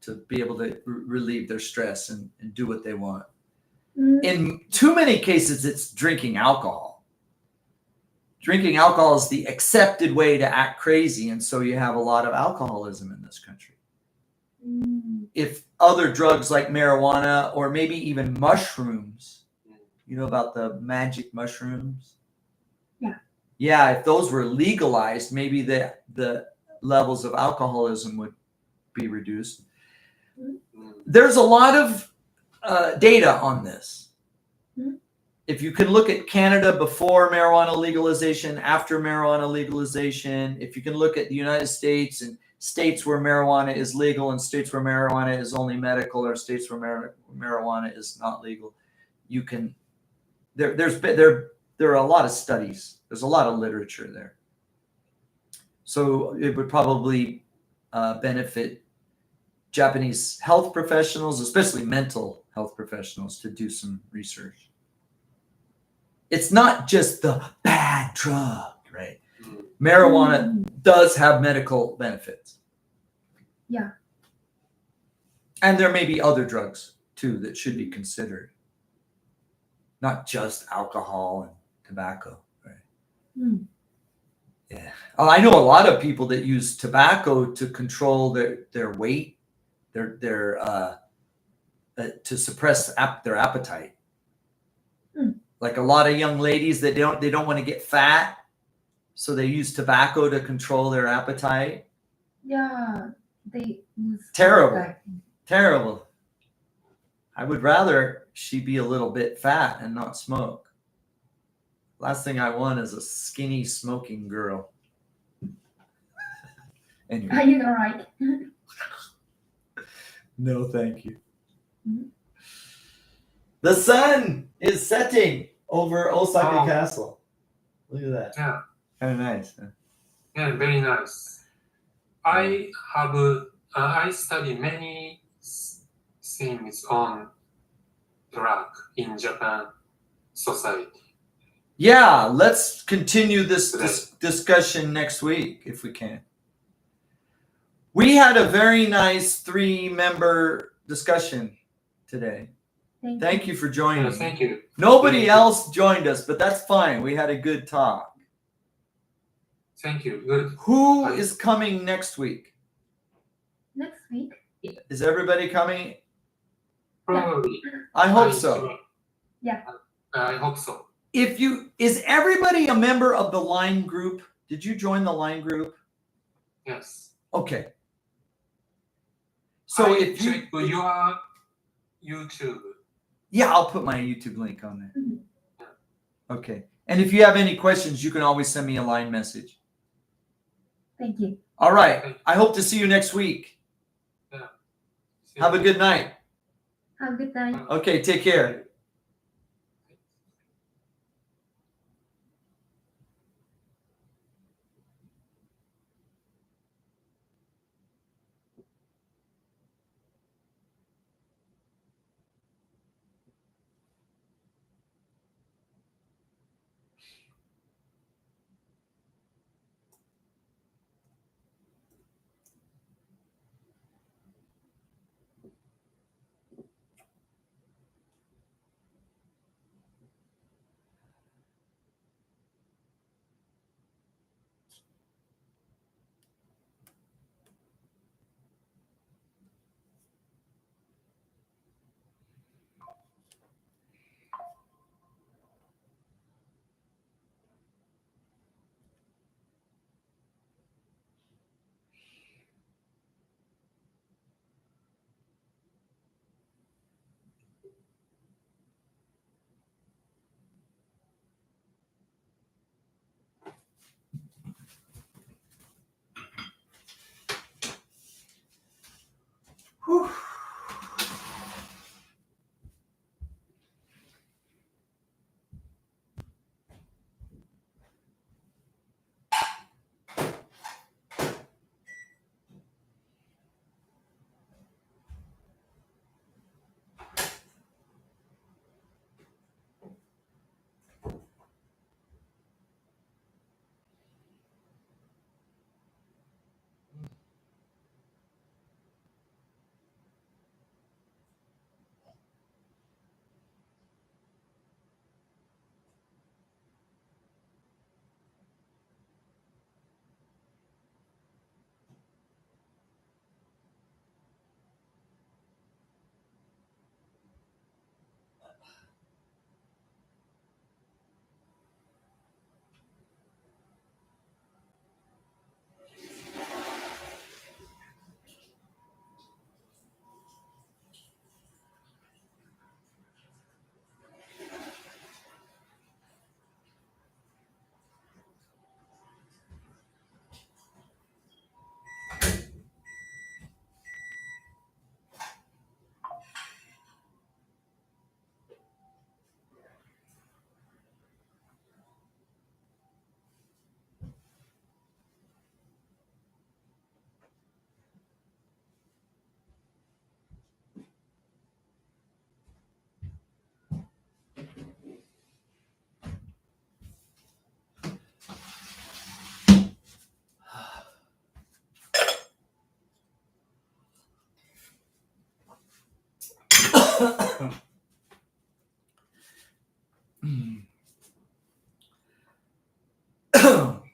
to be able to relieve their stress and do what they want. In too many cases, it's drinking alcohol. Drinking alcohol is the accepted way to act crazy, and so you have a lot of alcoholism in this country. If other drugs like marijuana or maybe even mushrooms, you know about the magic mushrooms? Yeah, if those were legalized, maybe the levels of alcoholism would be reduced. There's a lot of data on this. If you can look at Canada before marijuana legalization, after marijuana legalization, if you can look at the United States and states where marijuana is legal and states where marijuana is only medical or states where marijuana is not legal, you can, there are a lot of studies. There's a lot of literature there. So it would probably benefit Japanese health professionals, especially mental health professionals, to do some research. It's not just the bad drug, right? Marijuana does have medical benefits. Yeah. And there may be other drugs too that should be considered. Not just alcohol and tobacco, right? Yeah. I know a lot of people that use tobacco to control their weight, to suppress their appetite. Like a lot of young ladies that they don't want to get fat, so they use tobacco to control their appetite. Yeah, they use terrible. I would rather she be a little bit fat and not smoke. Last thing I want is a skinny smoking girl. Anyway. Are you all right? No, thank you. The sun is setting over Osaka Castle. Look at that. Yeah. Kind of nice. Huh? Yeah, very nice. I study many things on drug in Japan society. Yeah, let's continue this discussion next week if we can. We had a very nice 3-member discussion today. Thank you for joining. Yeah, thank you. Nobody else joined us, but that's fine. We had a good talk. Thank you. Good. Who is coming next week? Next week? Is everybody coming? Probably. I hope so. Yeah. I hope so. Is everybody a member of the line group? Did you join the line group? Yes. Okay. So I if you check your YouTube. Yeah, I'll put my YouTube link on there. Mhm. Okay. And if you have any questions, you can always send me a line message. Thank you. All right. I hope to see you next week. See Have a you. good night. Have a good night. Okay, take care. Whew.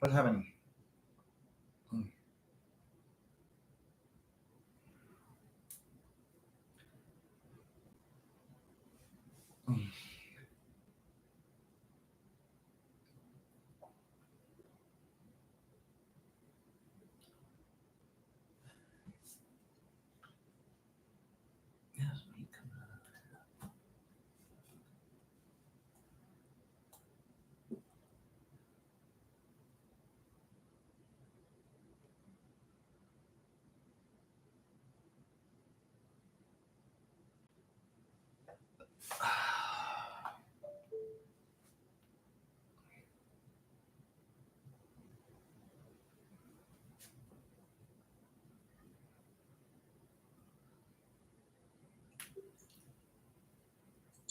What happened?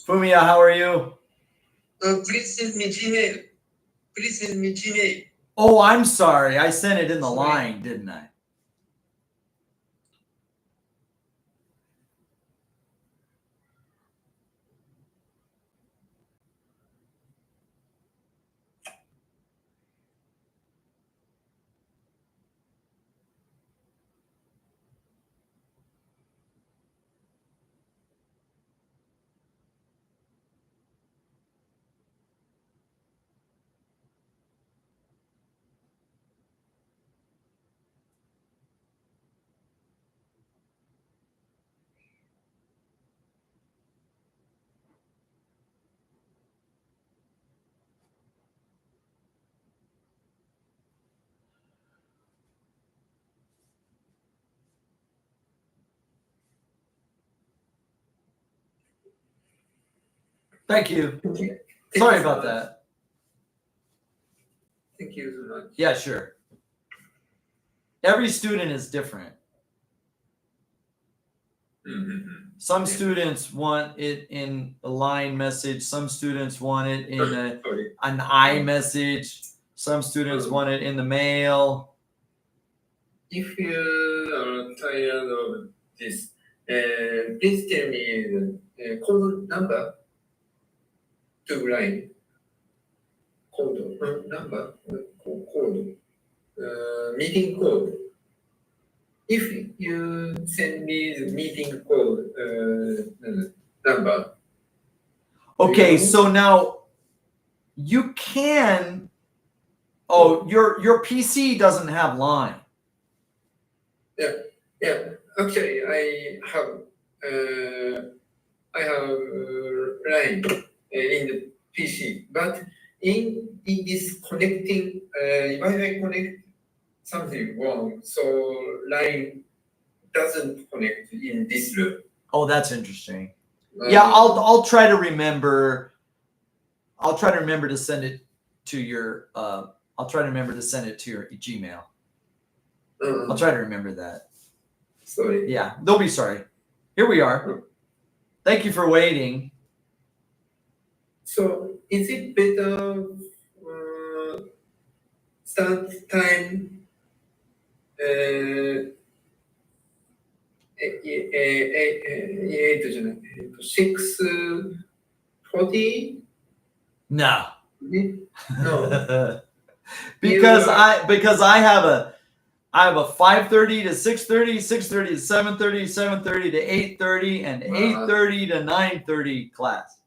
Fumiya, how are you? Please send me Gmail. Please send me Gmail. Oh, I'm sorry. I sent it in the Sorry. line, didn't I? Thank you. Thank you. Sorry so about much. that. Thank you so much. Yeah, sure. Every student is different. Mm-hmm. Some students want it in a line message. Some students want it in Sorry. an iMessage. Some students want it in the mail. If you are tired of this, please tell me the code number to line. Code number, code, meeting code. If you send me the meeting code number. Okay, Yeah. so now you can. Oh, your PC doesn't have line. Yeah, actually, I have line in the PC, but in this connecting Wi-Fi connect something wrong, so line doesn't connect in this room. Oh, that's interesting. Yeah, I'll try to remember. I'll try to remember to send it to your. I'll try to remember to send it to your Gmail. I'll try to remember that. Sorry. Yeah, don't be sorry. Here we are. Thank you for waiting. So is it better start time 8じゃない6:40? No. No. because I have a 5:30 to 6:30, 6:30 to 7:30, 7:30 to 8:30, and 8:30 to 9:30 class.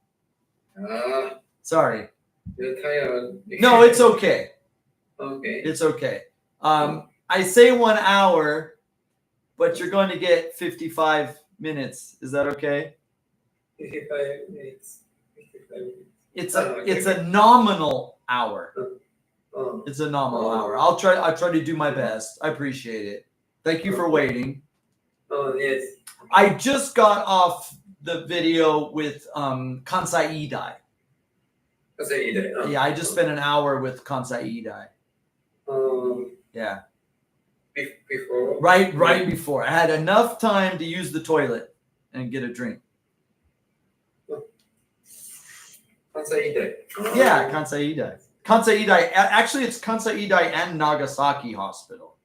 Sorry. You're tired. No, it's okay. Okay. It's okay. I say 1 hour, but you're going to get 55 minutes. Is that okay? 55 minutes. 55 minutes. It's a nominal hour. Oh. It's a nominal hour. I'll try to do my best. I appreciate it. Thank you for waiting. Oh, yes. I just got off the video with Kansai Idai. Yeah, I just spent an hour with Kansai Idai. Yeah. Before? Right before. I had enough time to use the toilet and get a drink. Kansai Idai. Yeah, Kansai Idai. Kansai Idai. Actually, it's Kansai Idai and Nagasaki Hospital.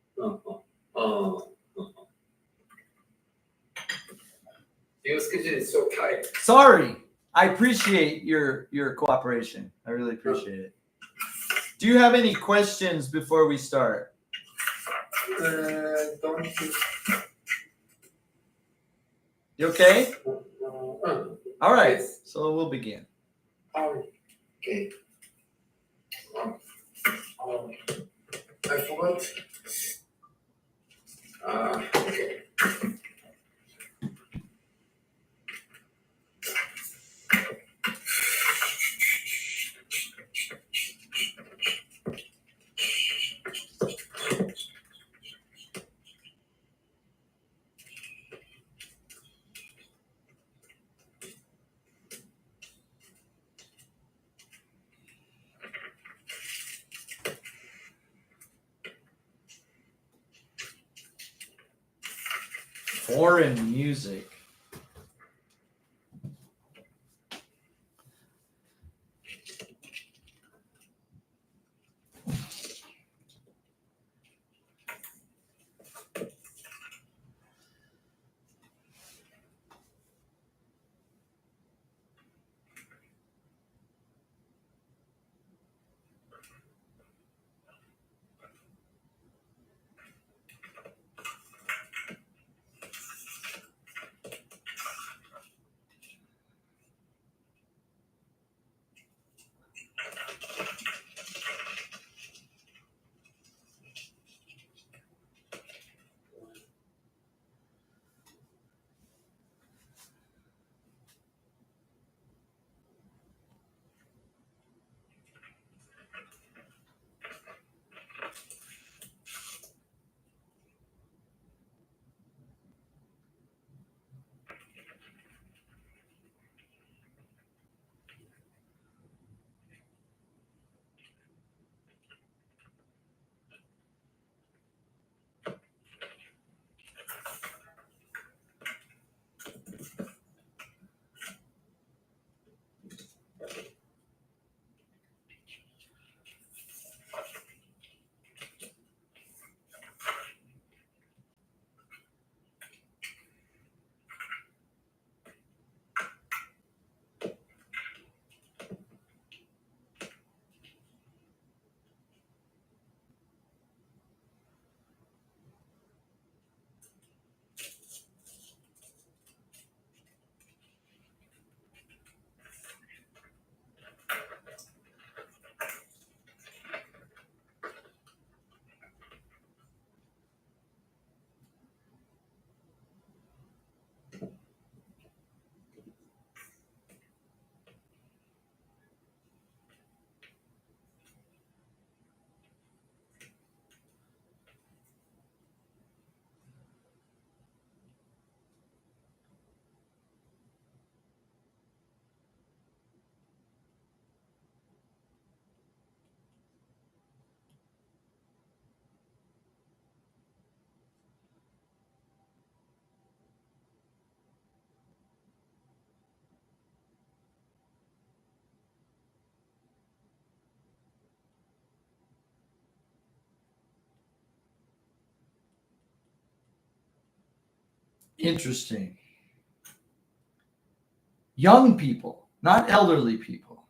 Your schedule is so tight. Sorry. I appreciate your cooperation. I really appreciate it. Do you have any questions before we start? Don't you? You okay? All right. Yes. So we'll begin. Okay. I forgot. Okay. Foreign music. Interesting. Young people, not elderly people,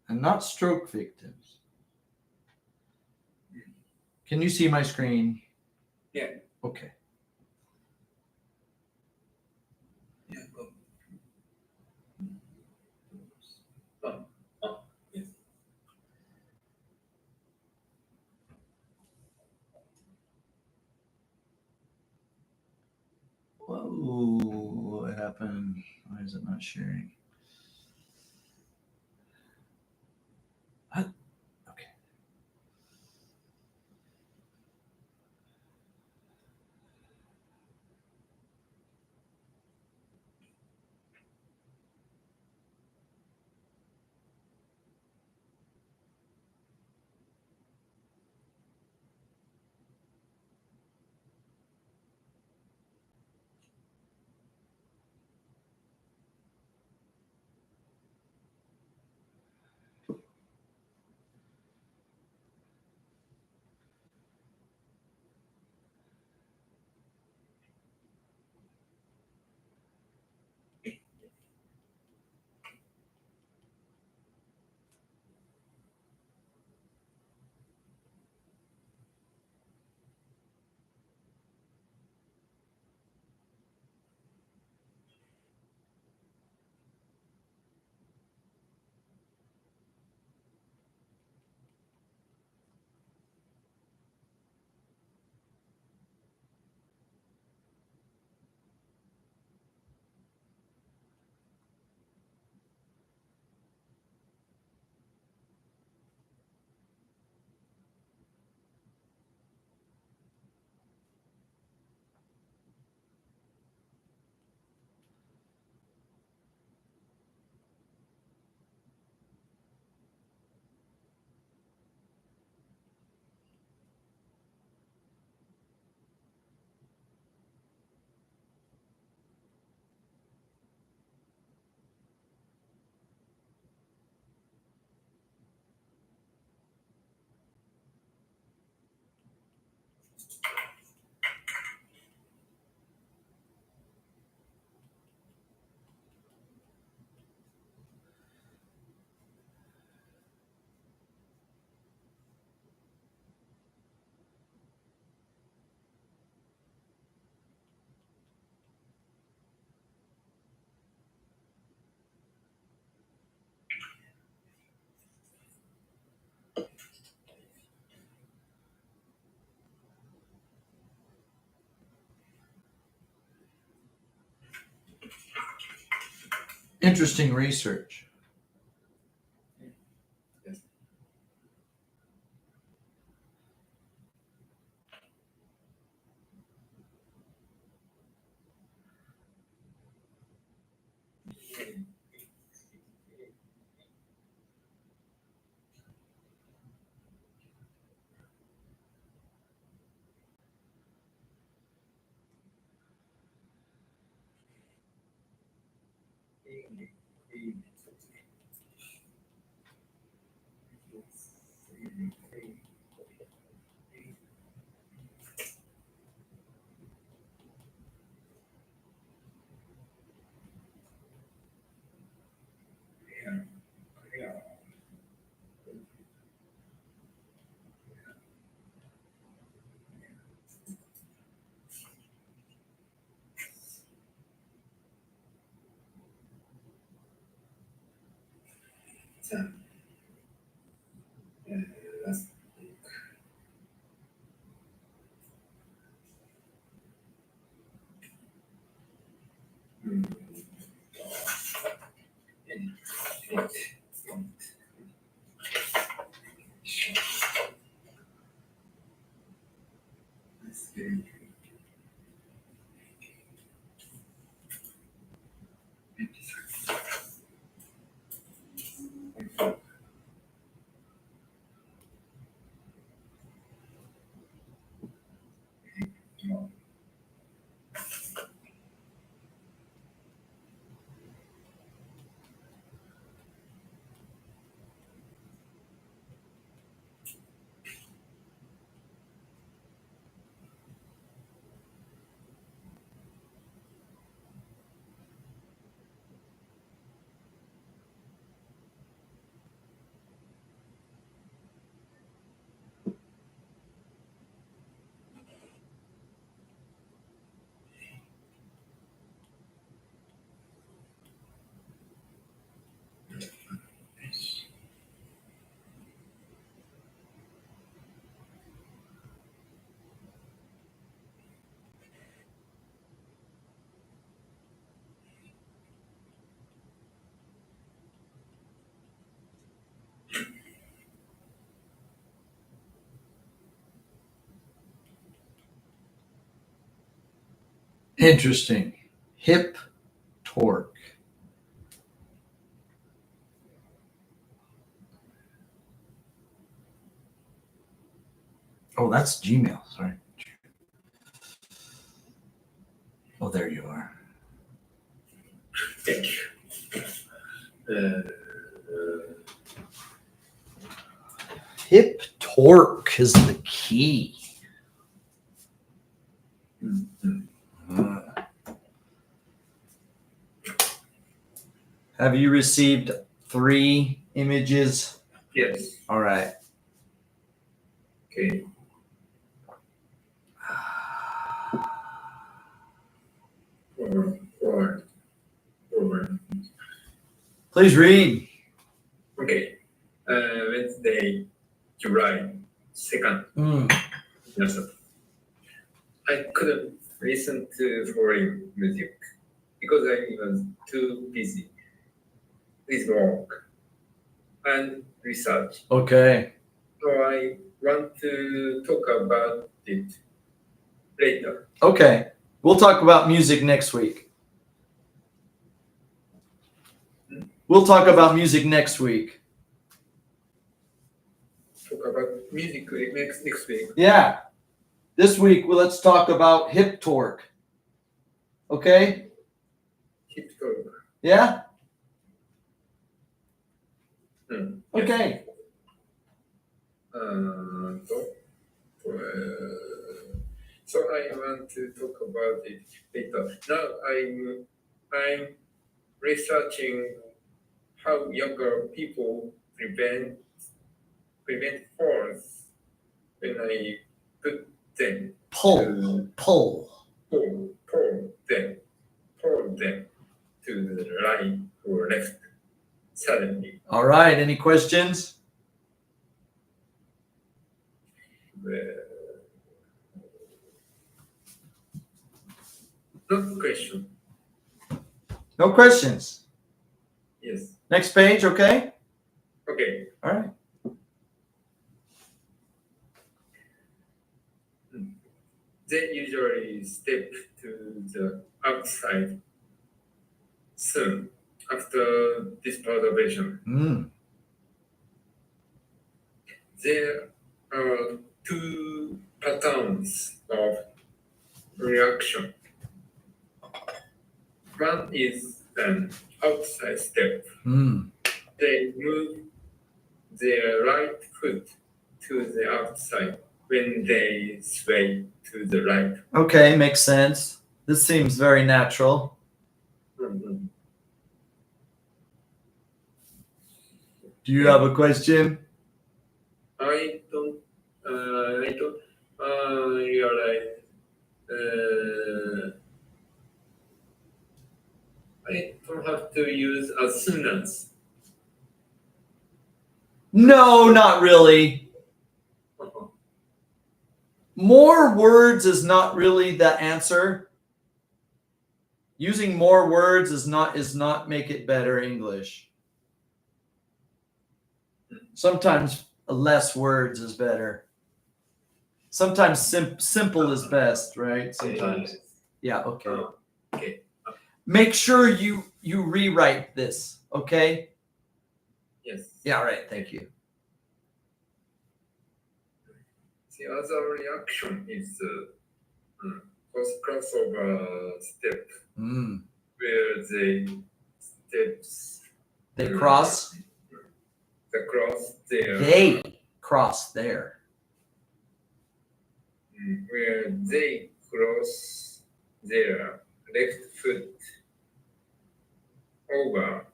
and not stroke victims. Can you see my screen? Yeah. Okay. Yeah, go. Oh, yes. Whoa, what happened? Why is it not sharing? What? Okay. Interesting research. Interesting. Hip torque. Oh, that's Gmail. Sorry. Oh, there you are. Thank you. Hip torque is the key. Have you received 3 images? Yes. All right. Okay. Four. Please read. Okay. Wednesday, July 2nd. Yes. I couldn't listen to foreign music because I was too busy with work and research. Okay. So I want to talk about it later. Okay. We'll talk about music next week. We'll talk about music next week. Talk about music next week. Yeah. This week, well, let's talk about hip torque. Okay? Hip talk. Yeah? Yes. Okay. So I want to talk about it later. Now I'm researching how younger people prevent falls when I put them Pull. pull them to the right or left suddenly. All right. Any questions? No question. No questions. Yes. Next page, okay? Okay. All right. They usually step to the outside soon after this perturbation. There are 2 patterns of reaction. One is an outside step. They move their right foot to the outside when they sway to the right. Okay, makes sense. This seems very natural. Mhm. Do you have a question? I don't realize. I don't have to use as soon as. No, not really. More words is not really the answer. Using more words is not make it better English. Sometimes less words is better. Sometimes simple is best, right? Sometimes. Yeah, okay. Okay. Make sure you rewrite this, okay? Yes. Yeah, all right. Thank you. The other reaction is crossover step, where They cross. They cross there. Where they cross their left foot over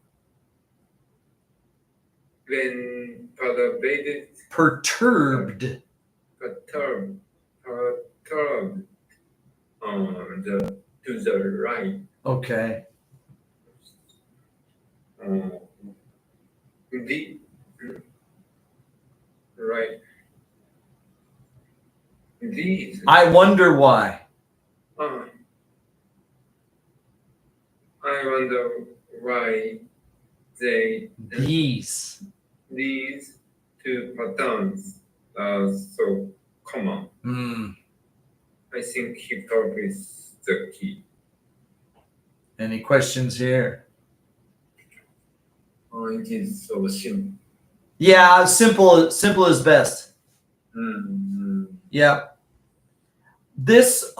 when perturbed to the right. Okay. Right. These. I wonder why. I wonder why These 2 patterns are so common. I think hip hop is the key. Any questions here? Oh, it is so simple. Yeah, simple is best. Yeah. This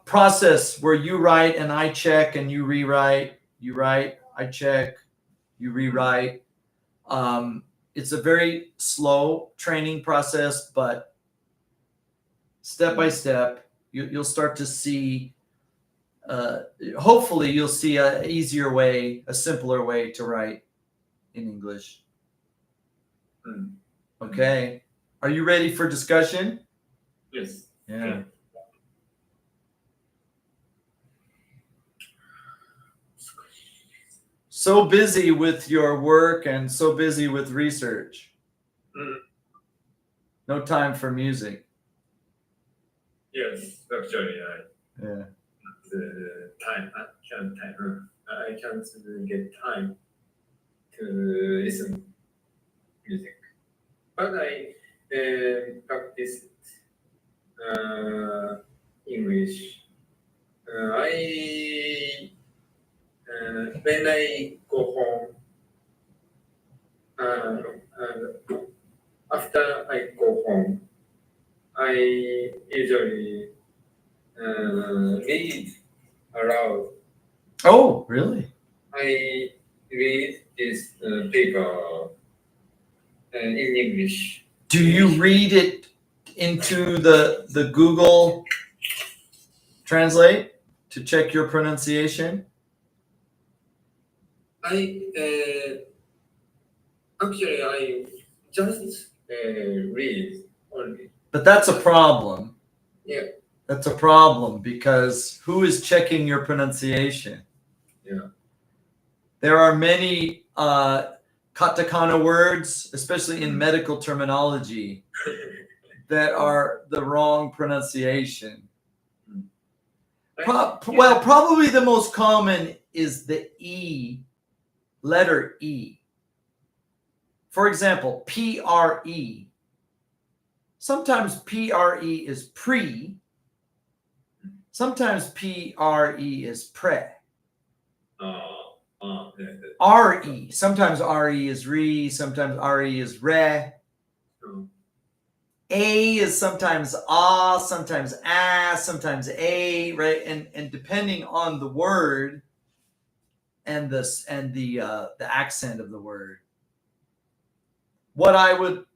process where you write and I check and you rewrite, you write, I check, you rewrite. It's a very slow training process, but step by step, you'll start to see. Hopefully, you'll see a easier way, a simpler way to write in English. Okay. Are you ready for discussion? Yes. Yeah. So busy with your work and so busy with research. No time for music. Yes, actually, Yeah. the time I can't get time to listen music, but I practice English. When I go home, after I go home, I usually read aloud. Oh, really? I read this paper in English. Do you read it into the Google Translate to check your pronunciation? Actually I just read only. But that's a problem. Yeah. That's a problem because who is checking your pronunciation? Yeah. There are many katakana words, especially in medical terminology, that are the wrong pronunciation. Well, probably the most common is the E, letter E. For example, PRE. Sometimes PRE is pre. Sometimes PRE is pre. RE. Sometimes RE is re. Sometimes RE is re. A is sometimes sometimes sometimes a, right? And depending on the word and the accent of the word. What I would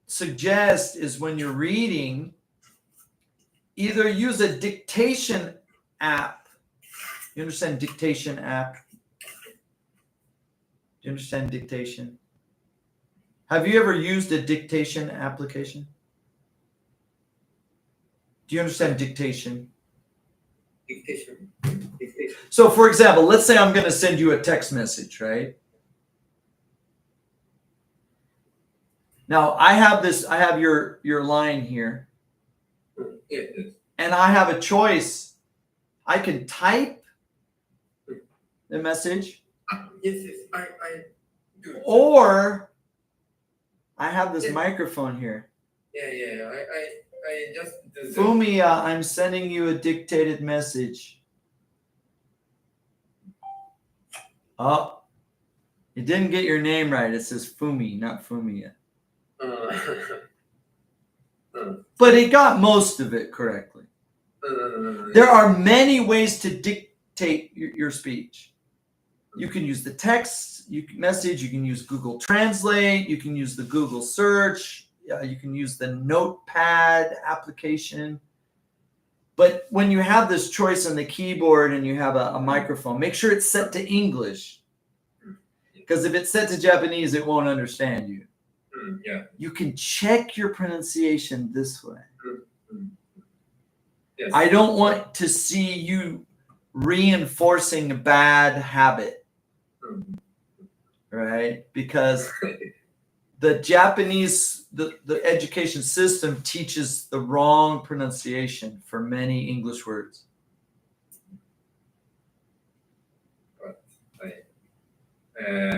suggest is when you're reading, either use a dictation app. You understand dictation app? Do you understand dictation? Have you ever used a dictation application? Do you understand dictation? Dictation. So for example, let's say I'm going to send you a text message, right? Now I have your line here. Yes. And I have a choice. I can type the message. Yes, I do. Or I have this microphone here. Yeah. I just do that. Fumiya, I'm sending you a dictated message. Oh, it didn't get your name right. It says Fumi, not Fumiya. But it got most of it correctly. There are many ways to dictate your speech. You can use the text message. You can use Google Translate. You can use the Google search. You can use the Notepad application. But when you have this choice on the keyboard and you have a microphone, make sure it's set to English. Because if it's set to Japanese, it won't understand you. Yeah. You can check your pronunciation this way. Yes. I don't want to see you reinforcing a bad habit, right? Because the Japanese, the education system teaches the wrong pronunciation for many English words.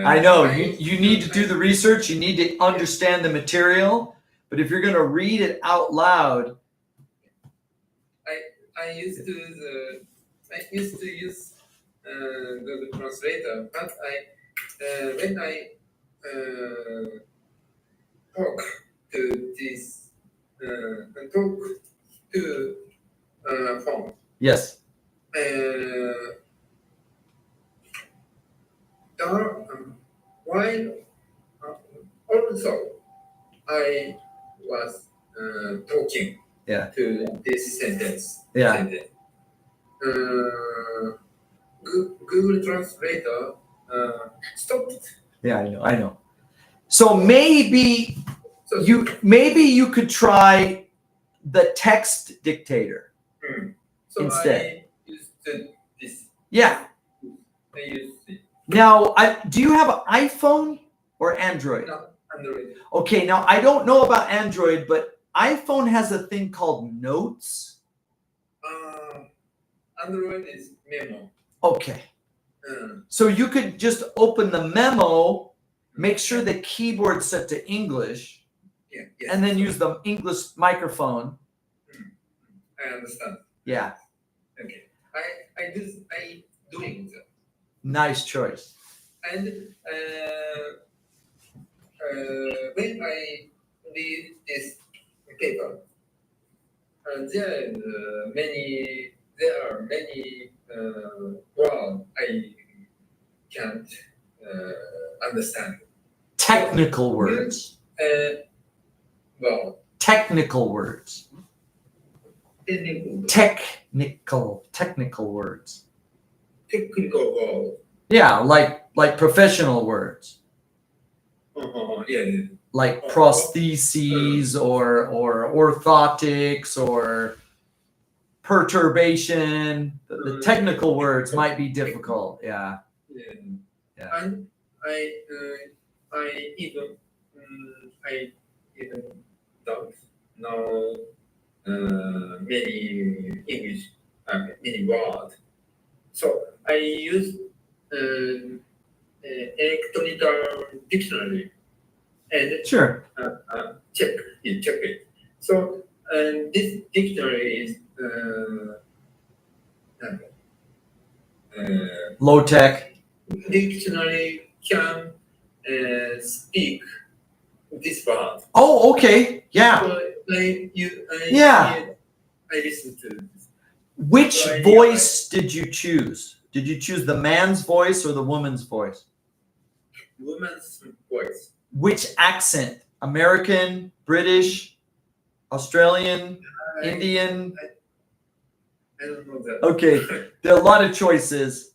I know you need to do the research. You need to understand the material. But if you're going to read it out loud, I used to use Google Translator, but when I talk to this talk to phone. Yes. While also I was talking Yeah. to this sentence. Yeah. Sentence. Google Translator stopped. Yeah, I know. So maybe So you could try the text dictator. so instead. I used this. Yeah. I used it. Now, do you have an iPhone or Android? No, Android. Okay, now I don't know about Android, but iPhone has a thing called Notes. Android is memo. Okay. So you could just open the memo, make sure the keyboard's set to English, Yeah. Yes. and then use the English microphone. I understand. Yeah, Okay. I doing that. nice choice. And when I read this paper, there are many words I can't understand. Technical words. Well, Technical words. Technical words. technical word. Yeah, like professional words. Yeah. Like prostheses or orthotics or perturbation. The technical words might be difficult. Yeah. Yeah. And I even don't know many English many words. So I use electronic dictionary and Sure. check it. So this dictionary is Low tech. dictionary can speak this word. Oh, okay. Yeah. So Yeah. I listen to this. Which Right, voice did you choose? Did you choose the man's voice or the woman's voice? Woman's voice. Which accent? American, British, Australian, Indian? I don't know that. Okay, there are a lot of choices.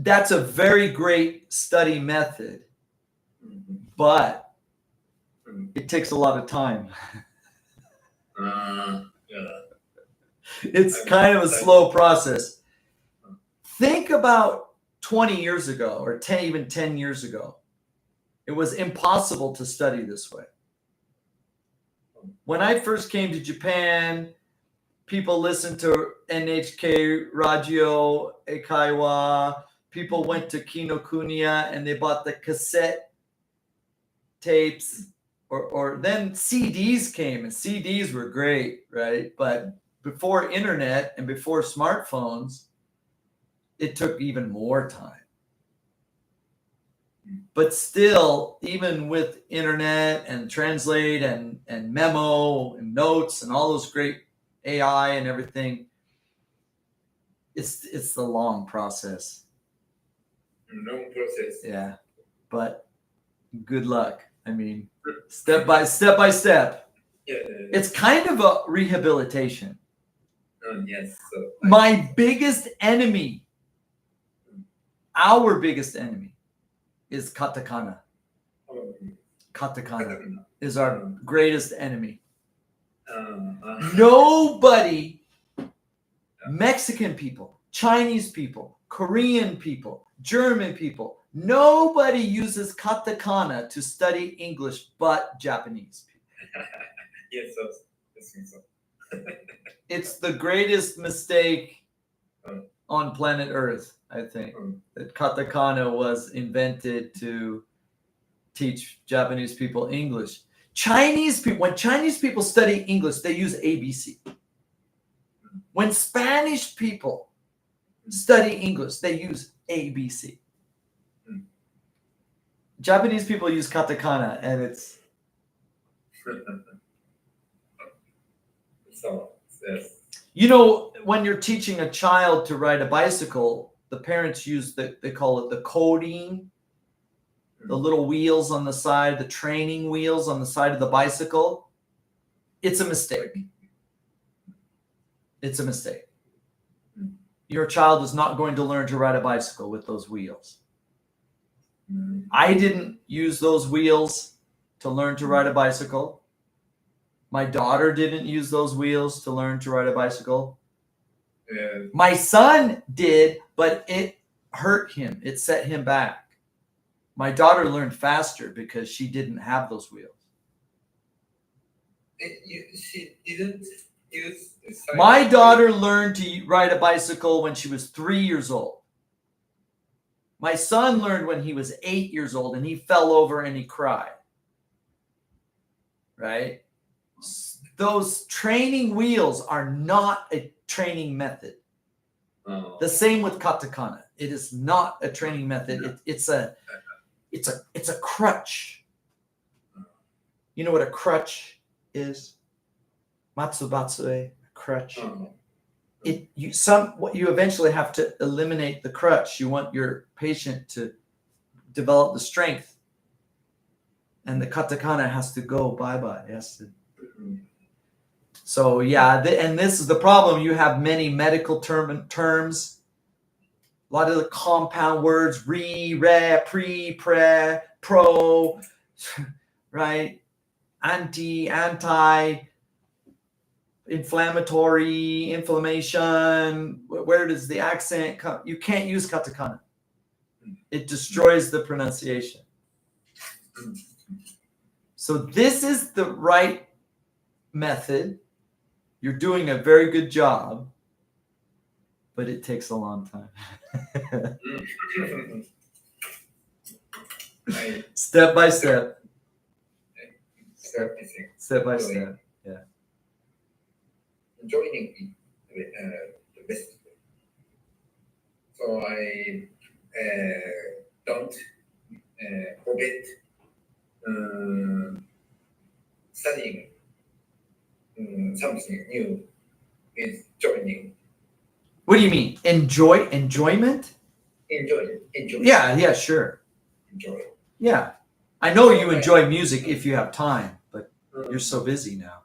That's a very great study method, but it takes a lot of time. Yeah. It's kind of a slow process. Think about 20 years ago or 10 years ago. It was impossible to study this way. When I first came to Japan, people listened to NHK Radio Eikaiwa. People went to Kinokuniya and they bought the cassette tapes, or then CDs came, and CDs were great, right? But before internet and before smartphones, it took even more time. But still, even with internet and translate and memo and notes and all those great AI and everything, it's the long process. Long process. Yeah, but good luck. I mean, step by step. Yeah. It's kind of a rehabilitation. Yes. So My biggest enemy, our biggest enemy, is katakana. Katakana is our greatest enemy. Nobody, Mexican people, Chinese people, Korean people, German people, nobody uses katakana to study English but Japanese people. Yes, so. It's the greatest mistake on planet Earth, I think, that katakana was invented to teach Japanese people English. Chinese people, when Chinese people study English, they use ABC. When Spanish people study English, they use ABC. Japanese people use katakana, and it's So, yes. you know, when you're teaching a child to ride a bicycle, the parents use they call it the coding, the little wheels on the side, the training wheels on the side of the bicycle. It's a mistake. It's a mistake. Your child is not going to learn to ride a bicycle with those wheels. I didn't use those wheels to learn to ride a bicycle. My daughter didn't use those wheels to learn to ride a bicycle. My son did, but it hurt him. It set him back. My daughter learned faster because she didn't have those wheels. She didn't use the side. My daughter learned to ride a bicycle when she was 3 years old. My son learned when he was 8 years old, and he fell over and he cried. Right? Those training wheels are not a training method. Oh. The same with katakana. It is not a training method. It's a crutch. You know what a crutch is? Matsubatsue, a crutch. Oh. You eventually have to eliminate the crutch. You want your patient to develop the strength, and the katakana has to go bye-bye. So yeah, and this is the problem. You have many medical terms, a lot of the compound words, re, pre, pro, right? Anti, inflammatory, inflammation. Where does the accent come? You can't use katakana. It destroys the pronunciation. So this is the right method. You're doing a very good job, but it takes a long time. Step by step. Step by step. Yeah. Joining the best way. So I don't forget studying something new is joining. What do you mean? Enjoyment? Enjoy. Yeah, sure. Enjoy. Yeah. I know you enjoy music if you have time, but you're so busy now.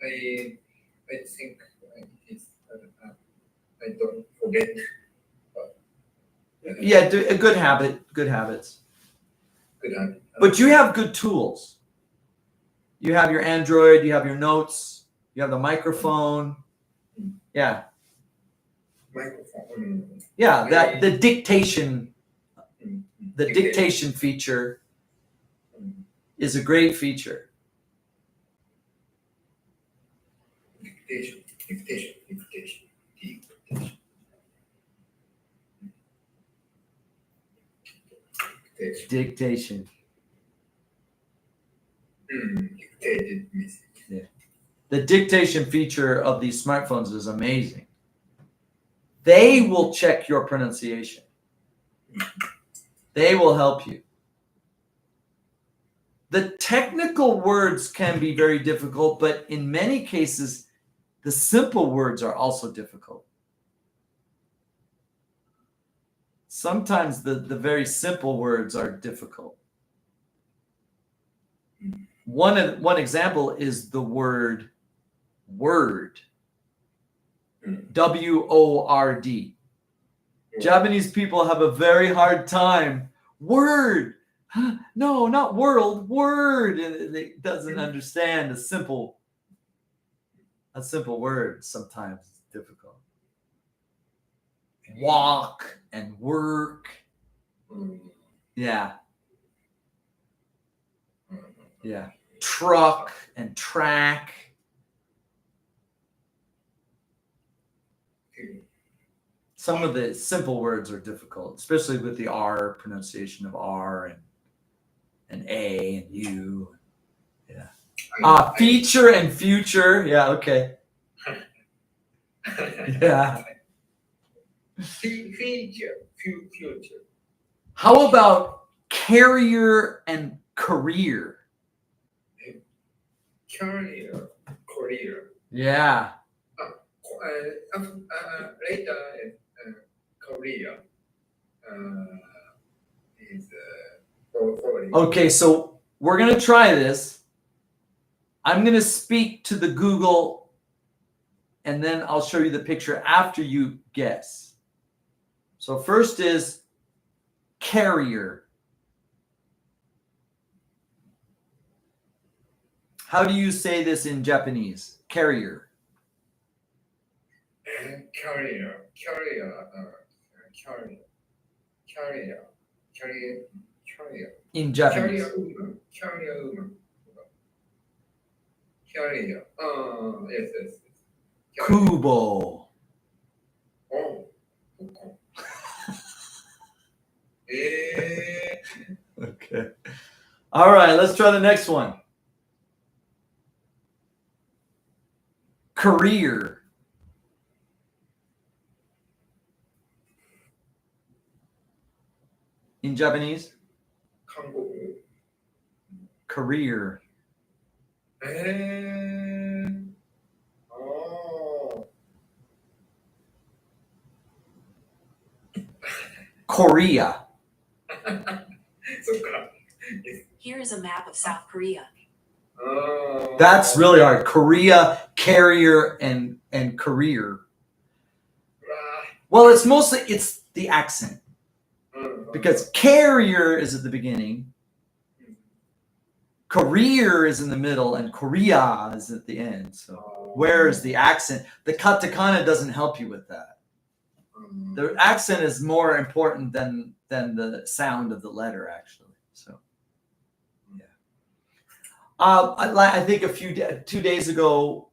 I think it's I don't forget. Yeah, a good habit, good habits. Good habit. But you have good tools. You have your Android, you have your notes, you have the microphone. Yeah. Microphone. Yeah, the dictation feature is a great feature. Dictation. Dictation. Dictated message. Yeah. The dictation feature of these smartphones is amazing. They will check your pronunciation. They will help you. The technical words can be very difficult, but in many cases, the simple words are also difficult. Sometimes the very simple words are difficult. One example is the word word. W-O-R-D. Japanese people have a very hard time. Word. No, not world. Word. And it doesn't understand a simple word. Sometimes it's difficult. Walk and work. Yeah. Yeah. Truck and track. Some of the simple words are difficult, especially with the R pronunciation of R and A and U. Yeah. Feature and future. Yeah, okay. Yeah. Future. How about carrier and career? Career. Yeah. Later, Korea is foreign. Okay, so we're going to try this. I'm going to speak to the Google and then I'll show you the picture after you guess. So first is carrier. How do you say this in Japanese? Carrier. Carrier. In Japanese. Carrier. Yes. Kubo. Oh. Okay. All right, let's try the next one. Career. In Japanese? 한국. Career. Oh. Korea. Here is a map of South Korea. Oh. That's really hard. Korea, carrier, and career. Well, it's mostly it's the accent because carrier is at the beginning, career is in the middle, and Korea is at the end. So where's the accent? The katakana doesn't help you with that. The accent is more important than the sound of the letter, actually. So, yeah. I think 2 days ago,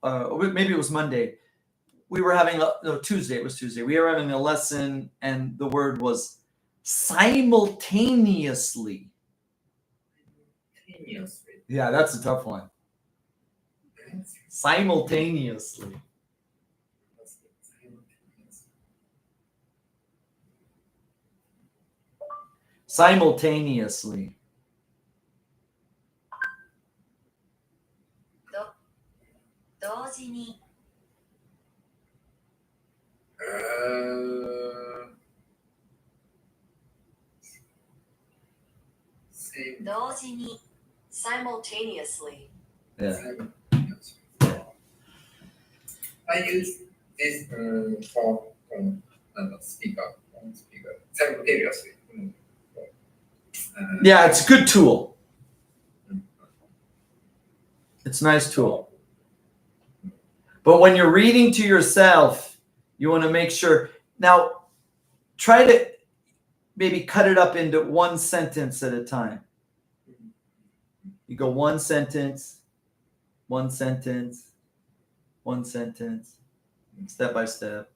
maybe it was Monday, we were having Tuesday. It was Tuesday. We were having a lesson, and the word was simultaneously. Yeah, that's a tough one. Simultaneously. Simultaneously. 同時に 同時に simultaneously. Yeah. I use this for speaker simultaneously. Yeah, it's a good tool. It's a nice tool. But when you're reading to yourself, you want to make sure. Now, try to maybe cut it up into one sentence at a time. You go one sentence, step by step.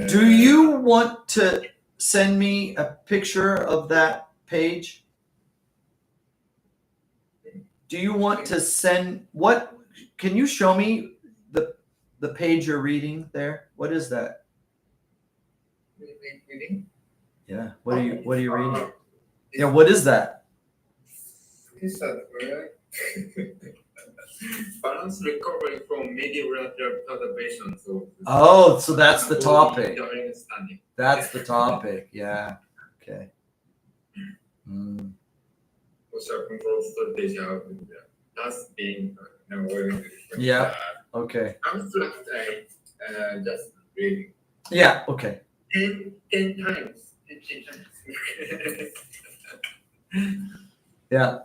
Do you want to send me a picture of that page? Do you want to send what? Can you show me the page you're reading there? What is that? Reading? Yeah. What are you reading? Yeah. What is that? This is balance recovery from mediolateral perturbation. Oh, so that's the topic. Understanding. That's the topic. Yeah. Okay. Mm. Posture control strategy has been Yeah. Okay. Abstract, just reading. Yeah. Okay. 10 times. 10 times. Yeah.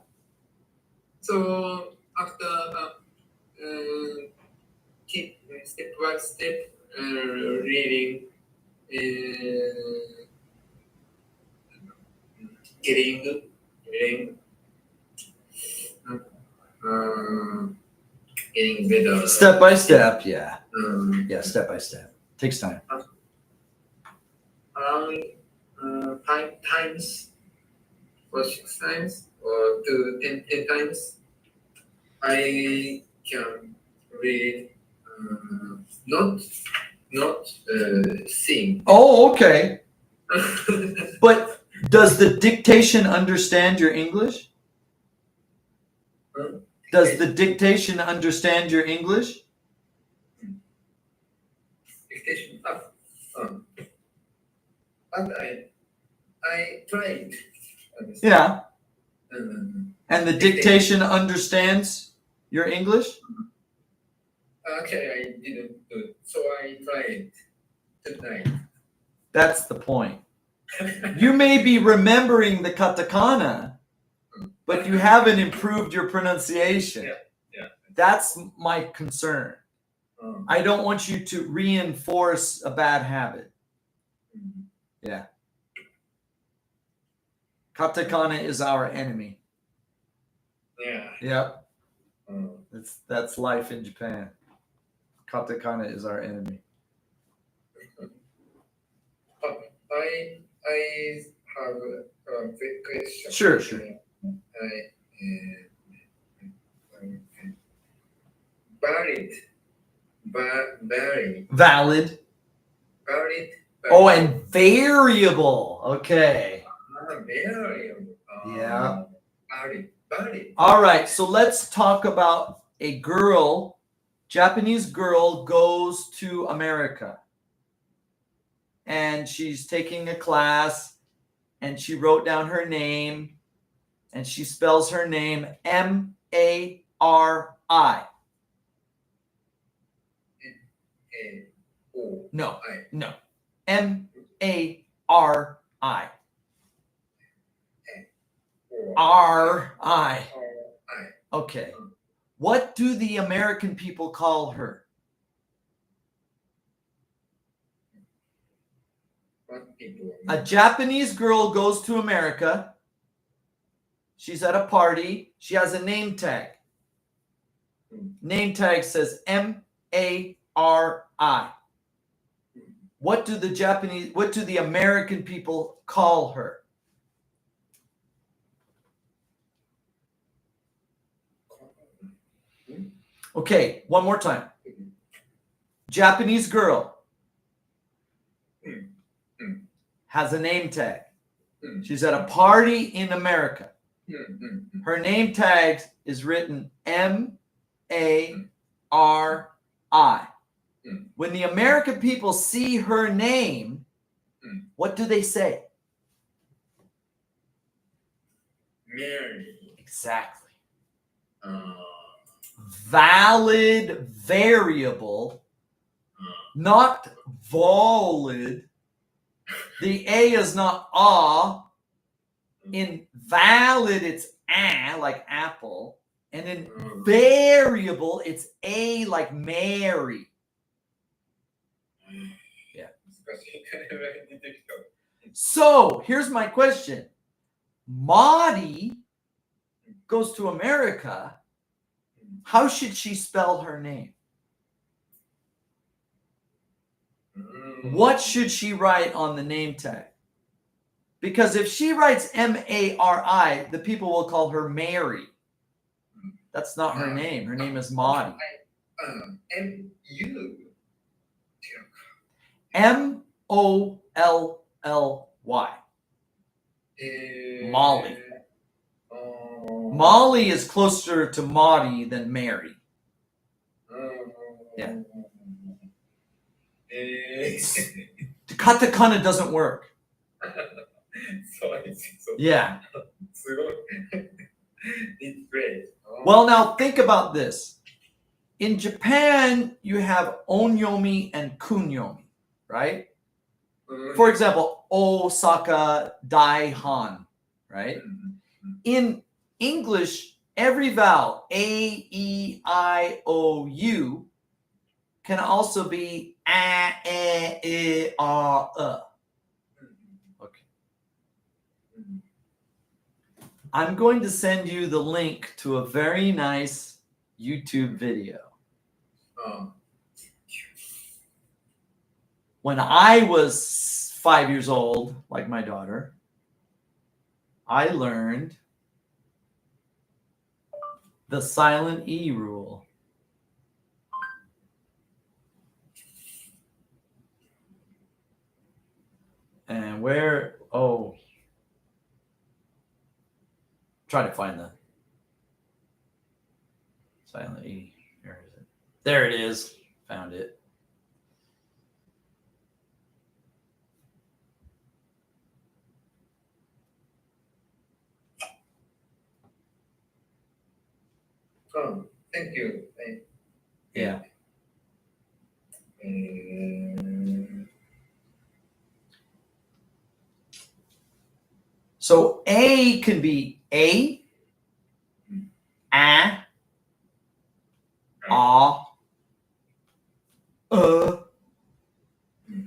So after keep step by step reading, getting better. Step by step. Yeah. Yeah. Step by step. Takes time. Around 5 times or 6 times or to 10 times, I can read, not sing. Oh, okay. But does the dictation understand your English? Huh? Does the dictation understand your English? Dictation up. But I tried. Yeah. Um, And the dictation understands your English? Actually, I didn't do it, so I tried tonight. That's the point. You may be remembering the katakana, but you haven't improved your pronunciation. Yeah. That's my concern. Um, I don't want you to reinforce a bad habit. mm, Katakana is our enemy. yeah. Yep. Um, That's life in Japan. Katakana is our enemy. I have a quick question. Sure. Valid. Valid. Valid. Oh, and variable. Okay. Variable. Yeah. Valid. All right. So let's talk about a girl. Japanese girl goes to America. And she's taking a class. And she wrote down her name. And she spells her name M-A-R-I. O. No. I. No. M-A-R-I. O. R-I. I. Okay. What do the American people call her? What people? A Japanese girl goes to America. She's at a party. She has a name tag. Name tag says M-A-R-I. What do the American people call her? Okay, one more time. Japanese girl has a name tag. She's at a party in America. Her name tag is written M-A-R-I. When the American people see her name, what do they say? Mary. Exactly. Valid variable, not valid. The A is not ah. In valid, it's a, like apple. And in variable, it's A, like Mary. Yeah. So here's my question. Maudie goes to America. How should she spell her name? What should she write on the name tag? Because if she writes M-A-R-I, the people will call her Mary. That's not her name. Her name is Maudie. M-U. M-O-L-L-Y. Molly. Molly is closer to Maudie than Mary. Yeah. The katakana doesn't work. Yeah. It's great. Well, now think about this. In Japan, you have onyomi and kunyomi, right? For example, Osaka Daihan, right? In English, every vowel, A, E, I, O, U, can also be A, E, I, A. Okay. I'm going to send you the link to a very nice YouTube video. When I was 5 years old, like my daughter, I learned the silent E rule. man, where? Oh. Try to find the silent E. Where is it? There it is. Found it. Oh, thank you. Yeah. So A can be A,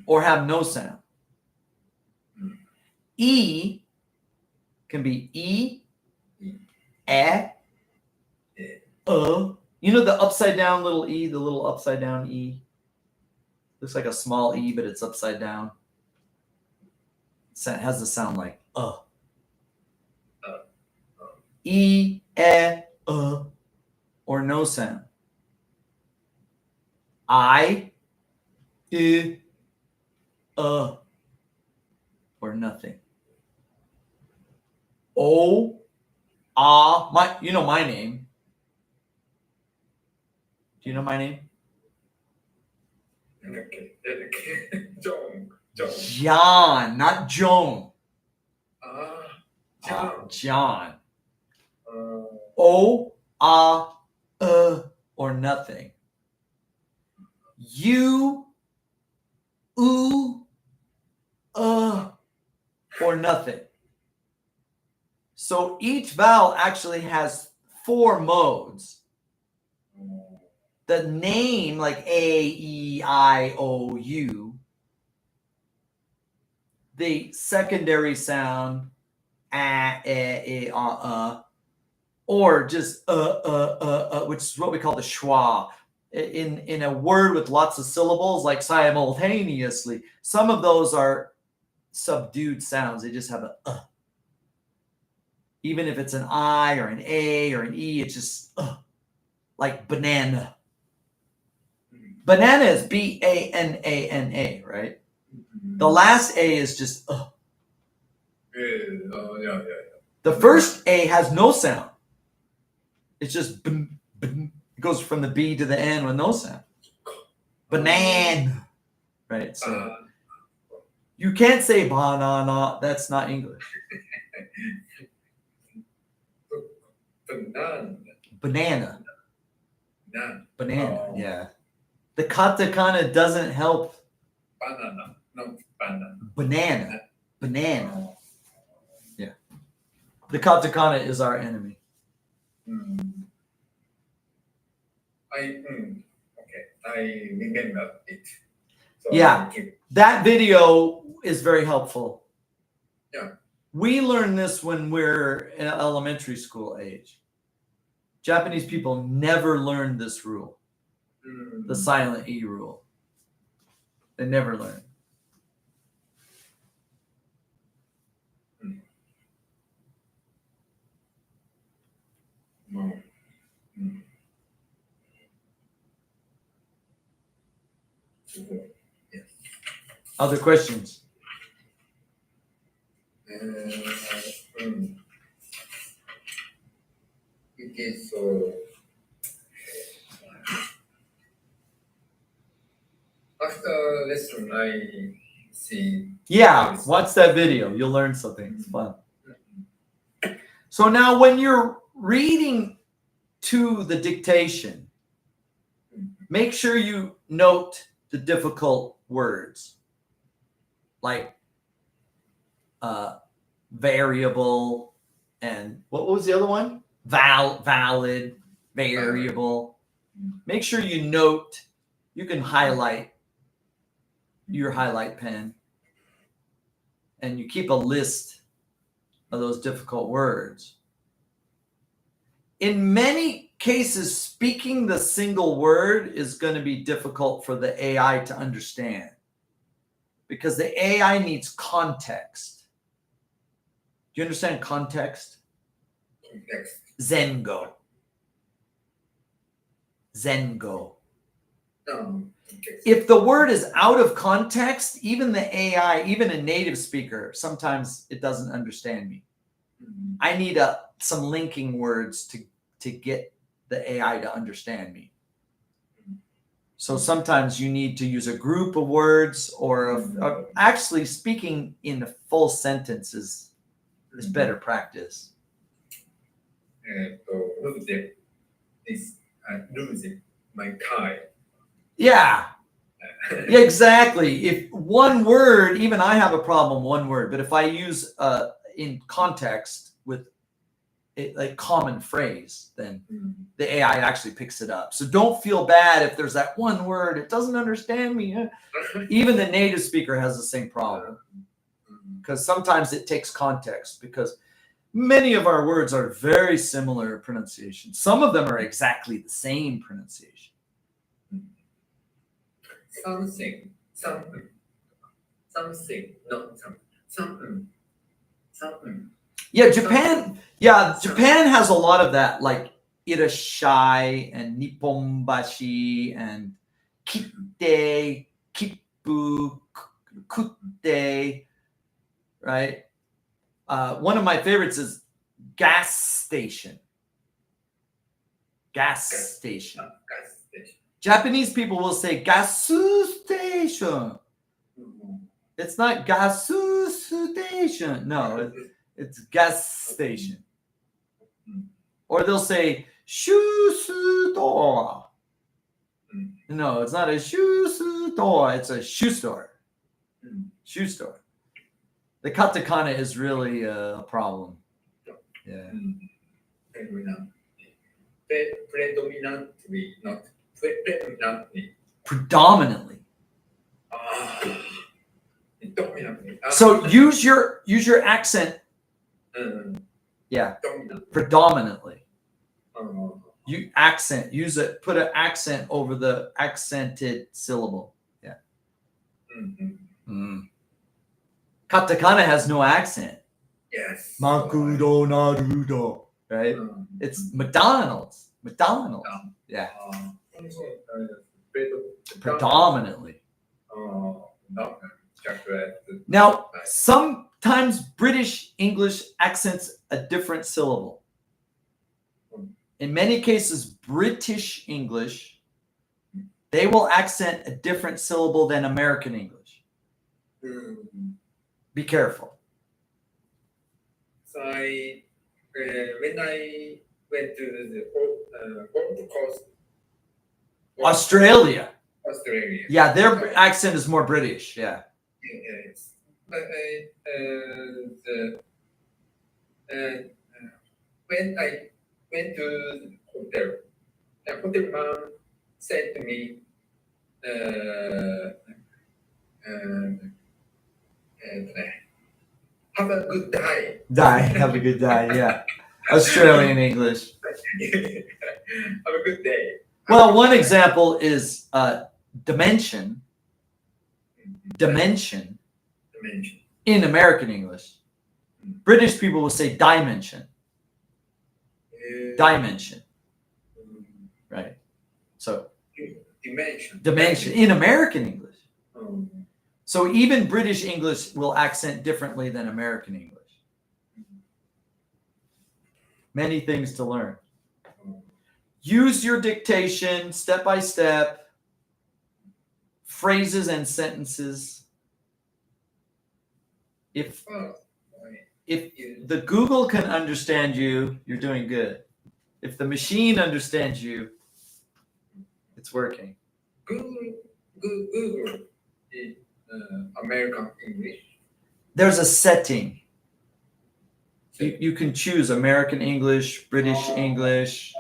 or have no sound. E can be E, You know the upside down little E, the little upside down E? Looks like a small E, but it's upside down. It has the sound like E, or no sound. I, or nothing. O, you know my name. Do you know my name? John, not Joan. John. O, or nothing. You, or nothing. So each vowel actually has 4 modes. The name, like A, E, I, O, U. The secondary sound, or just which is what we call the schwa. In a word with lots of syllables, like simultaneously, some of those are subdued sounds. They just have a. Even if it's an I or an A or an E, it's just like banana. Banana is B-A-N-A-N-A, right? The last A is just The first A has no sound. It's just it goes from the B to the N with no sound. Banana. Right? So you can't say banana. That's not English. Banana. Banana. Yeah. The katakana doesn't help. Banana, not banana. Banana. Yeah. The katakana is our enemy. Okay, I remember it. So Yeah. That video is very helpful. Yeah. We learned this when we're in elementary school age. Japanese people never learned this rule. The silent E rule. They never learned. Other questions? It is so. After lesson, I see. Yeah, watch that video. You'll learn something. It's fun. So now when you're reading to the dictation, make sure you note the difficult words like variable and what was the other one? Valid, variable. Make sure you note. You can highlight your highlight pen and you keep a list of those difficult words. In many cases, speaking the single word is going to be difficult for the AI to understand because the AI needs context. Do you understand context? Context. Zengo. No. if the word is out of context, even the AI, even a native speaker, sometimes it doesn't understand me. I need some linking words to get the AI to understand me. So sometimes you need to use a group of words, or actually speaking in a full sentence is better practice. Lose my time. Yeah. Yeah, exactly. If one word, even I have a problem one word, but if I use in context with a common phrase, then the AI actually picks it up. So don't feel bad if there's that one word, it doesn't understand me. Even the native speaker has the same problem, because sometimes it takes context, because many of our words are very similar pronunciation. Some of them are exactly the same pronunciation. Something, not something. Yeah, Japan has a lot of that, like irashai and nipponbashi and kitte, kippu, kutte, right? One of my favorites is gas station. Gas station. Japanese people will say gasu station. It's not gasu station. No, it's gas station. Or they'll say shusu door. No, it's not a shusu door. It's a shoe store. Shoe store. The katakana is really a problem. Yeah. Predominantly, not predominantly. Predominantly. Dominantly. So use your accent. Yeah. Predominantly. You accent. Use it. Put an accent over the accented syllable. Yeah. Katakana has no accent. Yes. Makudo Naruto. Right? It's McDonald's. McDonald's. Yeah. Predominantly. Now, sometimes British English accents a different syllable. In many cases, British English, they will accent a different syllable than American English. Be careful. So when I went to the Gold Coast, Australia. Australia. Yeah, their accent is more British. Yeah. Yes. But when I went to the hotel mom said to me, have a good day. Have a good day. Yeah. Australian English. Have a good day. Well, one example is dimension. Dimension in American English. British people will say dimension. Dimension. Right. So dimension in American English. So even British English will accent differently than American English. Many things to learn. Use your dictation step by step, phrases and sentences. If the Google can understand you, you're doing good. If the machine understands you, it's working. Google is American English. There's a setting. You can choose American English, British English,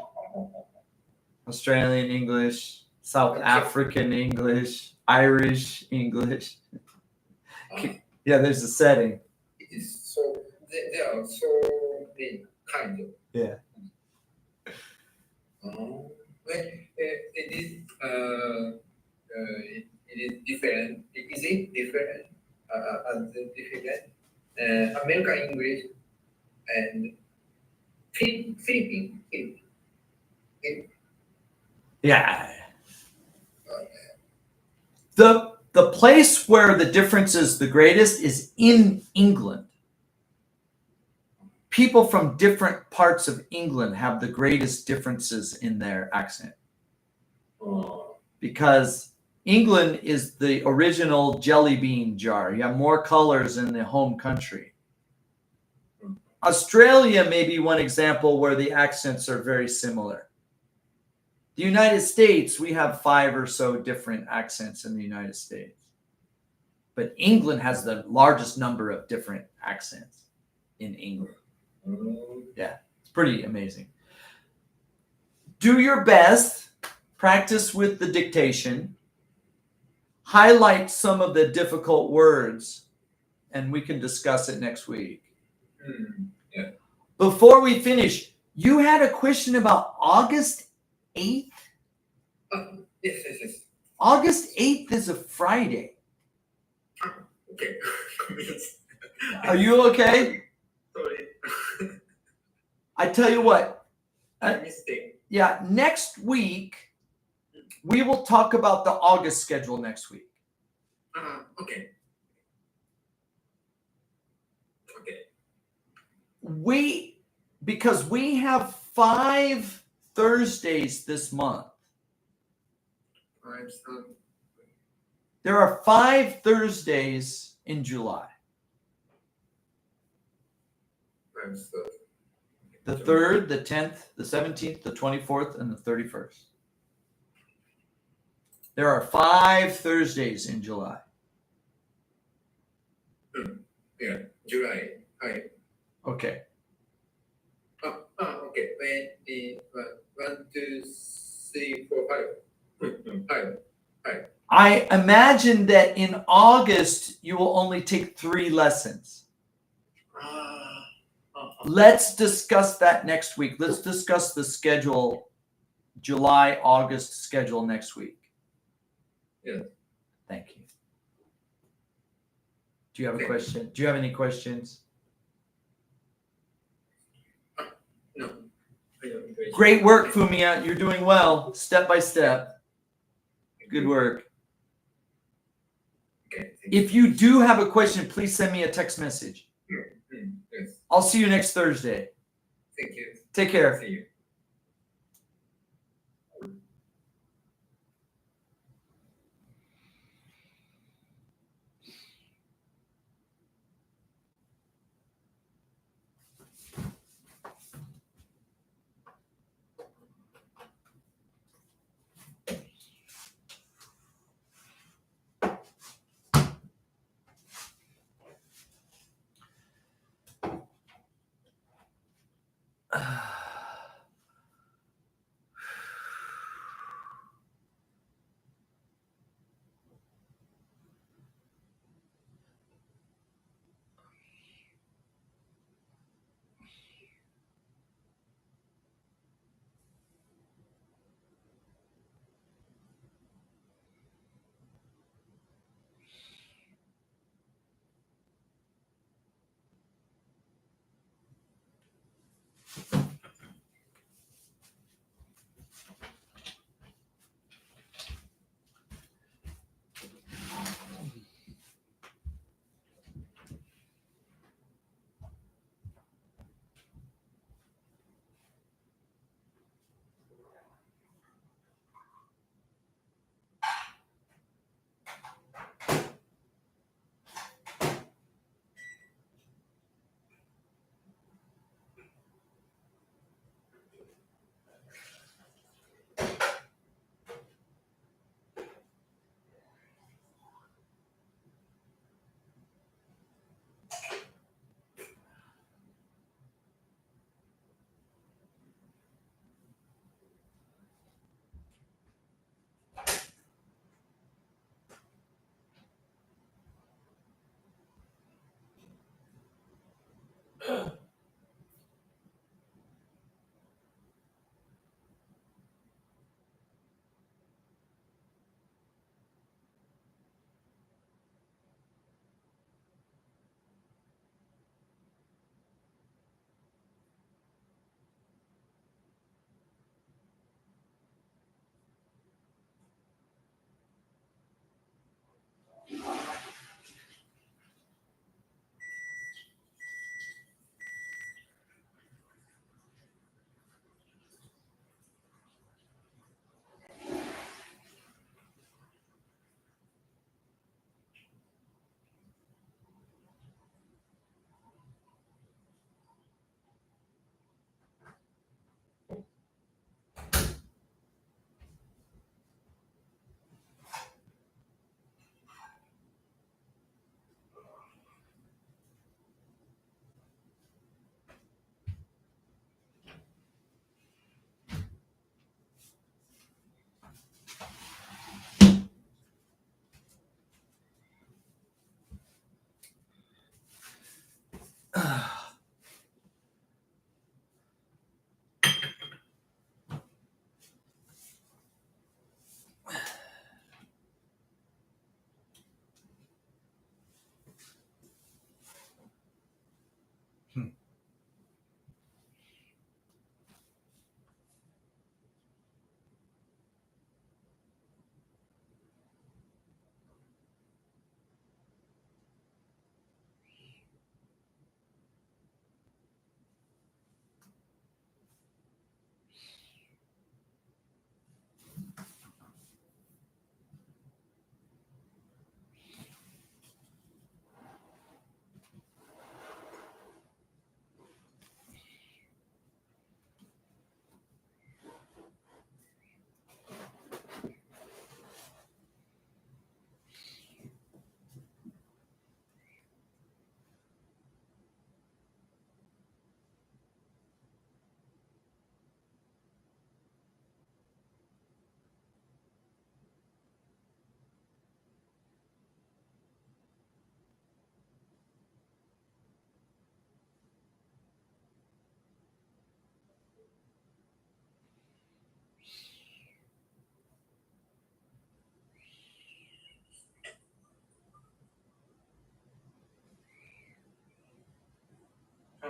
Australian English, South African English, Irish English. Yeah, there's a setting. It is so there are so many kinds of. Yeah. When it is different. Is it different? American English and Philippine. Yeah. The place where the difference is the greatest is in England. People from different parts of England have the greatest differences in their accent because England is the original jelly bean jar. You have more colors in the home country. Australia may be one example where the accents are very similar. The United States, we have 5 or so different accents in the United States. But England has the largest number of different accents in England. Yeah, it's pretty amazing. Do your best, practice with the dictation, highlight some of the difficult words, and we can discuss it next week. Yeah. Before we finish, you had a question about August 8th? Yes. August 8th is a Friday. Okay. Are you okay? Sorry. I tell you what, Mistake. yeah, next week, we will talk about the August schedule next week. Okay. Okay. Because we have 5 Thursdays this month. There are 5 Thursdays in July. The 3rd, the 10th, the 17th, the 24th, and the 31st. There are 5 Thursdays in July. Yeah, July. Hi. Okay. Okay. When the 1, 2, 3, 4, 5. 5. I imagine that in August, you will only take 3 lessons. Let's discuss that next week. Let's discuss the schedule, July, August schedule next week. Yeah. Thank you. Do you have a question? Do you have any questions? No. Great work, Fumiya. You're doing well, step by step. Good work. Okay. If you do have a question, please send me a text message. Yes. I'll see you next Thursday. Thank you. Take care. See you.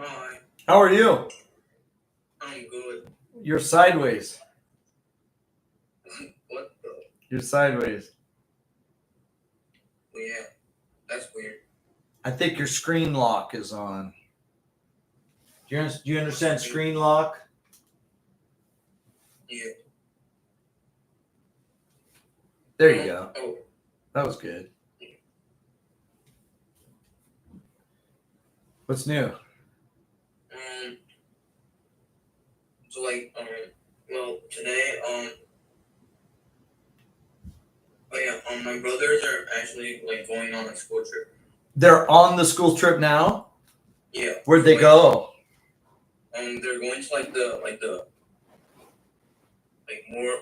Hi, How are you? I'm good. You're sideways. What the? You're sideways. Well, yeah, that's weird. I think your screen lock is on. Do you understand screen lock? Yeah. There you go. Oh, That was good. What's new? so like, well, today, oh yeah, my brothers are actually like going on a school trip. They're on the school trip now? Yeah. Where'd they like, go? They're going to like more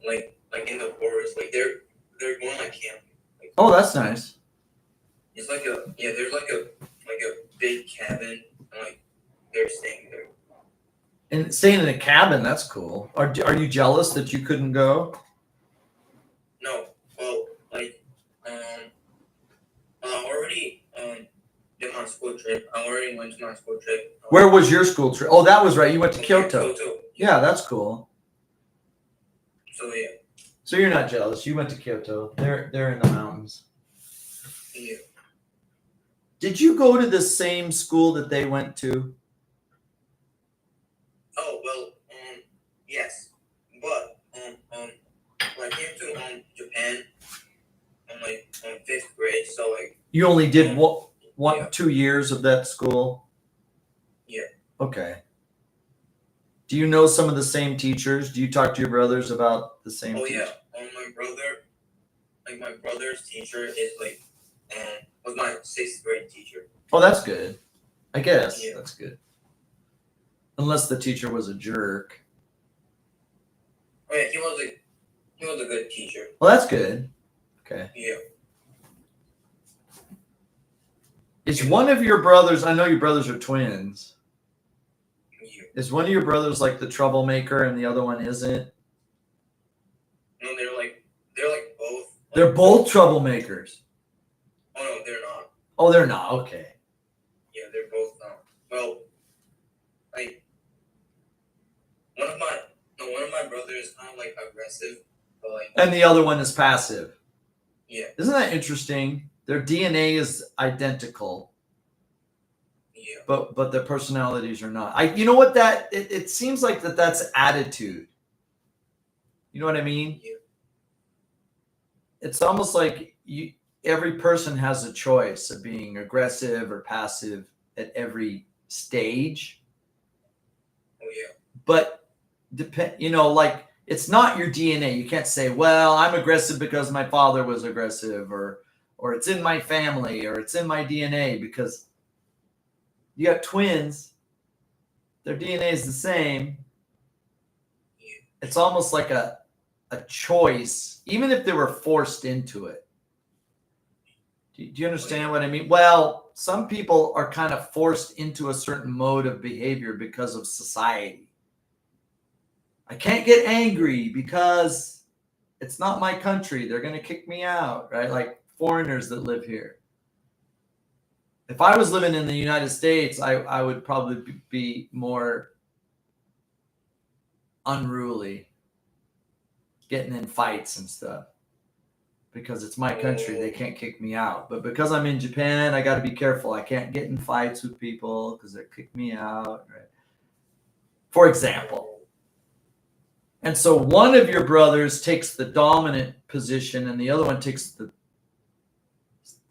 like in the forest. Like they're going like camping. Like, Oh, that's nice. it's like there's like a big cabin and like they're staying there. And staying in a cabin, that's cool. Are you jealous that you couldn't go? No, well, like, I already did my school trip. I already went to my school trip. Where was your school trip? Oh, that was right. You went to Okay, Kyoto. Kyoto. Yeah, that's cool. So yeah, So you're not jealous. You went to Kyoto. They're in the mountains. yeah. Did you go to the same school that they went to? Oh well, yes, but when I came to Japan, I'm like 5th grade, so like You only did one Yeah. 2 years of that school? Yeah. Okay. Do you know some of the same teachers? Do you talk to your brothers about the same oh teachers? yeah, my brother's teacher is like was my 6th grade teacher. Oh, that's good. I guess Yeah. that's good. Unless the teacher was a jerk. Oh yeah, he was a good teacher. Well, that's good. Okay. Yeah. Is one of your brothers, I know your brothers are twins. Yeah. Is one of your brothers like the troublemaker and the other one isn't? No, they're like both. Like, They're both troublemakers. Oh no, they're not. Oh, they're not. Okay. Yeah, they're both not. Well, like one of my brothers is kind of like aggressive, but like And the other one is passive. yeah, Isn't that interesting? Their DNA is identical, yeah, but their personalities are not. You know what it seems like that's attitude. You know what I mean? Yeah. It's almost like every person has a choice of being aggressive or passive at every stage. oh yeah, But like it's not your DNA. You can't say, well, I'm aggressive because my father was aggressive, or it's in my family, or it's in my DNA, because you got twins, their DNA is the same. yeah, It's almost like a choice, even if they were forced into it. Do you understand what I mean? Well, some people are kind of forced into a certain mode of behavior because of society. I can't get angry because it's not my country. They're going to kick me out, right? Like foreigners that live here. If I was living in the United States, I would probably be more unruly, getting in fights and stuff, because it's my country. They can't kick me out. But because I'm in Japan, I got to be careful. I can't get in fights with people because they kick me out, right? For example. And so one of your brothers takes the dominant position and the other one takes the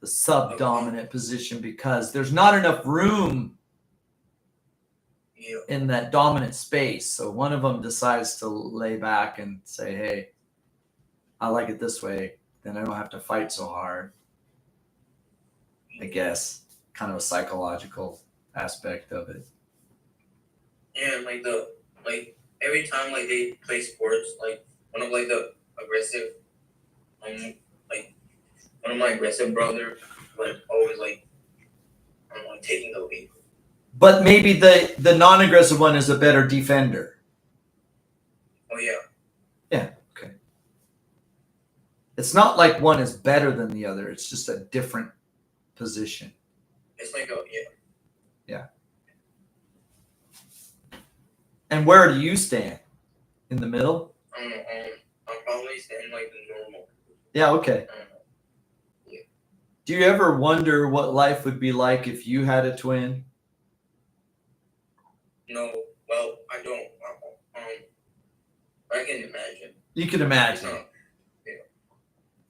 subdominant position because there's not enough room yeah, in that dominant space. So one of them decides to lay back and say, hey, I like it this way. Then I don't have to fight so hard. I guess kind of a psychological aspect of it. yeah. And like every time like they play sports, like one of like the aggressive, like one of my aggressive brother, like always like I'm like taking the lead. But maybe the non-aggressive one is a better defender. Oh yeah, It's not like one is better than the other. It's just a different position. it's like And where do you stand? In the middle? I don't know. I'll probably stand like the normal. Yeah, okay. I don't know. Do you ever wonder what life would be like if you had a twin? No, well, I don't. I can imagine. You can imagine. No,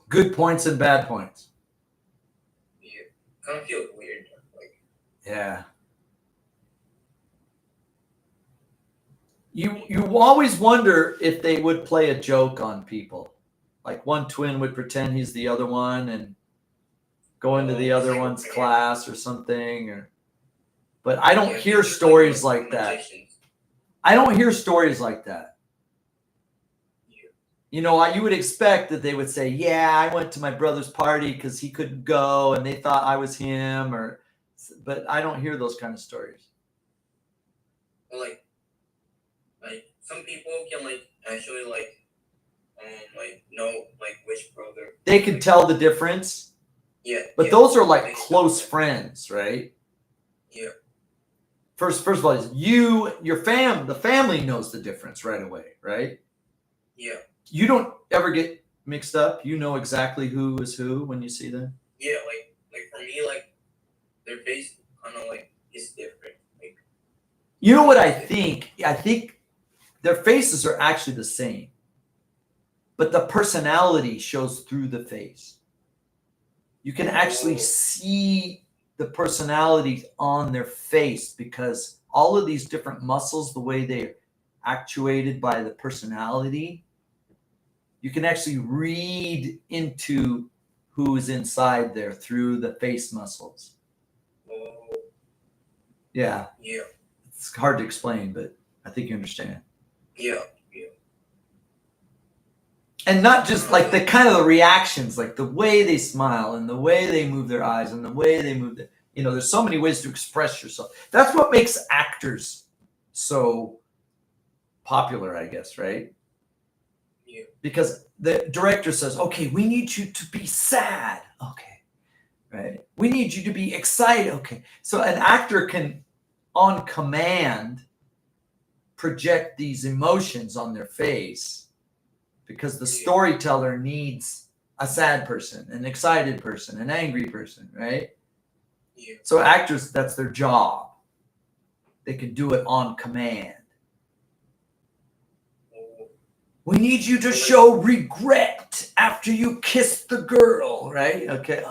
Good points and bad points. yeah, kind of feels weird. Like, Yeah. You always wonder if they would play a joke on people. Like one twin would pretend he's the other one and go into the other one's class or something, or but I don't yeah, hear these are stories like that. magicians. I don't hear stories like that. Yeah. You know, you would expect that they would say, "Yeah, I went to my brother's party because he couldn't go, and they thought I was him," but I don't hear those kind of stories. Well, like some people can like actually like know like which brother. They can tell the difference, Yeah. but yeah, those are like they can close tell that. friends, right? Yeah. First of all, is the family knows the difference right away, right? Yeah. You don't ever get mixed up. You know exactly who is who when you see them. Yeah. Like for me, like their face kind of like is different. Like You know what I think? I think their faces are actually the same, but the personality shows through the face. You can actually see the personalities on their face because all of these different muscles, the way they're actuated by the personality, you can actually read into who is inside there through the face muscles. oh Yeah, yeah. it's hard to explain, but I think you understand. Yeah. And not just like the kind of the reactions, like the way they smile and the way they move their eyes and the way they move there's so many ways to express yourself. That's what makes actors so popular, I guess, right? Yeah. Because the director says, okay, we need you to be sad. Okay. Right. We need you to be excited. Okay. So an actor can, on command, project these emotions on their face because the storyteller needs a sad person, an excited person, an angry person, right? Yeah. So actors, that's their job. They can do it on command. Oh, We need you to show regret after you kiss the girl, right? Okay.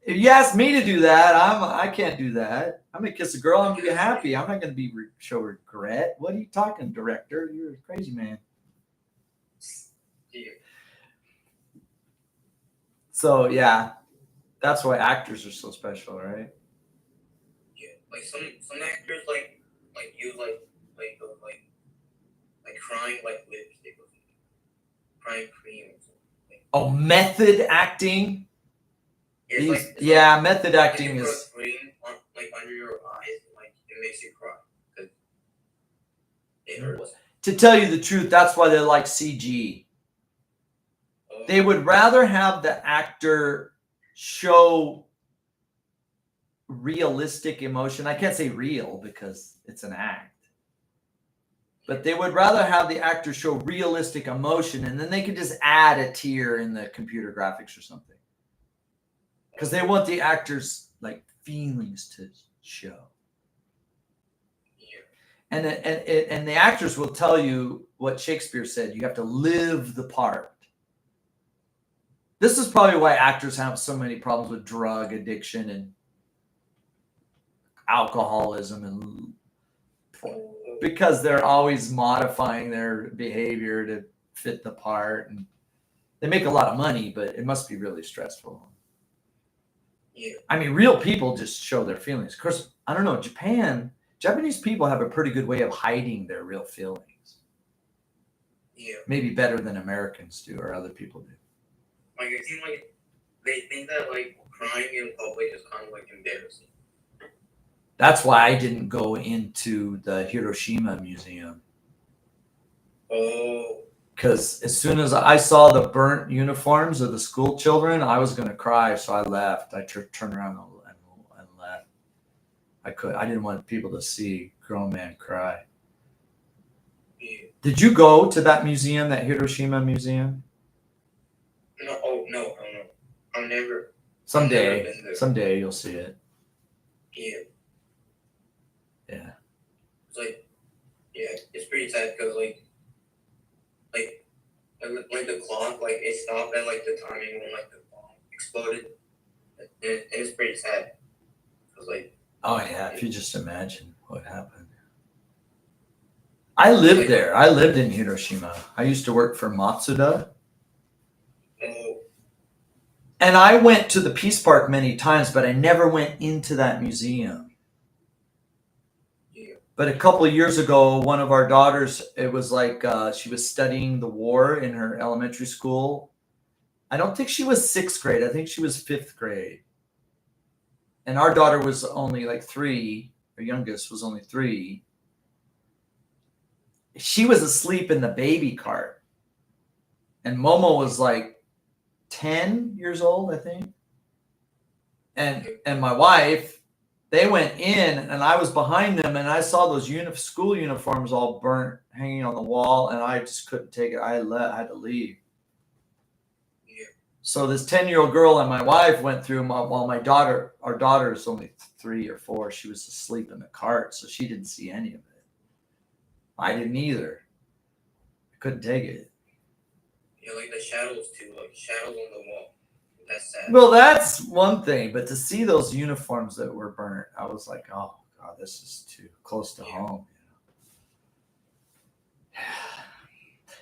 If you ask me to do that, I can't do that. I'm gonna kiss a girl. I'm gonna be happy. I'm not gonna show regret. What are you talking, director? You're a crazy man. yeah. So yeah, that's why actors are so special, right? Yeah. Like some actors like use like crying like lipstick or something. Crying cream or something. Oh, method acting. It's Yeah, method like acting you put is. cream on like under your eyes, and, like it makes you cry because it hurts. To tell you the truth, that's why they like CG. Oh, They would rather have the actor show realistic emotion. I can't say real because it's an act. But they would rather have the actor show realistic emotion and then they could just add a tear in the computer graphics or something. Because they want the actors like feelings to show. yeah. And the actors will tell you what Shakespeare said. You have to live the part. This is probably why actors have so many problems with drug addiction and alcoholism, and because they're always modifying their behavior to fit the part. And they make a lot of money, but it must be really stressful. Yeah. I mean, real people just show their feelings. Of course, I don't know, Japanese people have a pretty good way of hiding their real feelings. Yeah. Maybe better than Americans do or other people do. Like it seems like they think that like crying in public is kind of like embarrassing. That's why I didn't go into the Hiroshima Museum. Oh. Because as soon as I saw the burnt uniforms of the school children, I was going to cry. So I left. I turned around and left. I didn't want people to see a grown man cry. Yeah. Did you go to that museum, that Hiroshima museum? No. Oh no. I've never. Someday, been there. someday you'll see it. Yeah. Yeah. It's like, yeah, it's pretty sad because like the clock, like it stopped at like the timing when like the bomb exploded. It's pretty sad because like. Oh yeah, if you just imagine what happened. I lived there. I lived in Hiroshima. I used to work for Matsuda. Oh, And I went to the Peace Park many times, but I never went into that museum. yeah. But a couple of years ago, one of our daughters, it was like she was studying the war in her elementary school. I don't think she was sixth grade. I think she was fifth grade. And our daughter was only like 3. Her youngest was only 3. She was asleep in the baby cart. And Momo was like 10 years old, I think. And my wife, they went in and I was behind them and I saw those school uniforms all burnt hanging on the wall and I just couldn't take it. I had to leave. Yeah. So this 10-year-old girl and my wife went through while our daughter is only 3 or 4, she was asleep in the cart, so she didn't see any of it. I didn't either. I couldn't take it. Yeah, like the shadows too, like shadows on the wall. That's sad. Well, that's one thing, but to see those uniforms that were burnt, I was like, oh God, this is too close to home.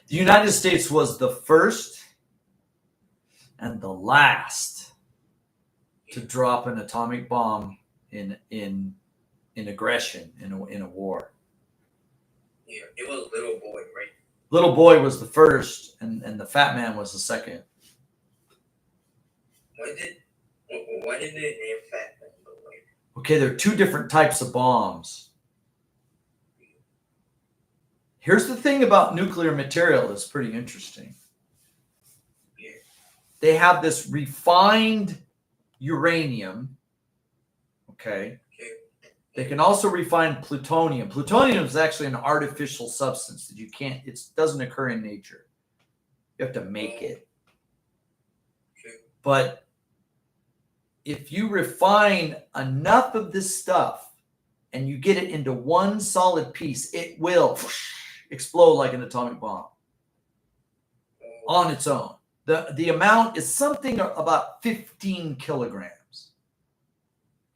The United States was the first and the last to drop an atomic bomb in aggression in a war. Yeah, it was Little Boy, right? Little Boy was the first, and the Fat Man was the second. Why did they name Fat Man? Like, Okay, there are 2 different types of bombs. Here's the thing about nuclear material that's pretty interesting. yeah, They have this refined uranium. Okay. okay, They can also refine plutonium. Plutonium is actually an artificial substance that it doesn't occur in nature. You have to make it. okay, But if you refine enough of this stuff and you get it into one solid piece, it will explode like an atomic bomb on its own. The amount is something about 15 kilograms.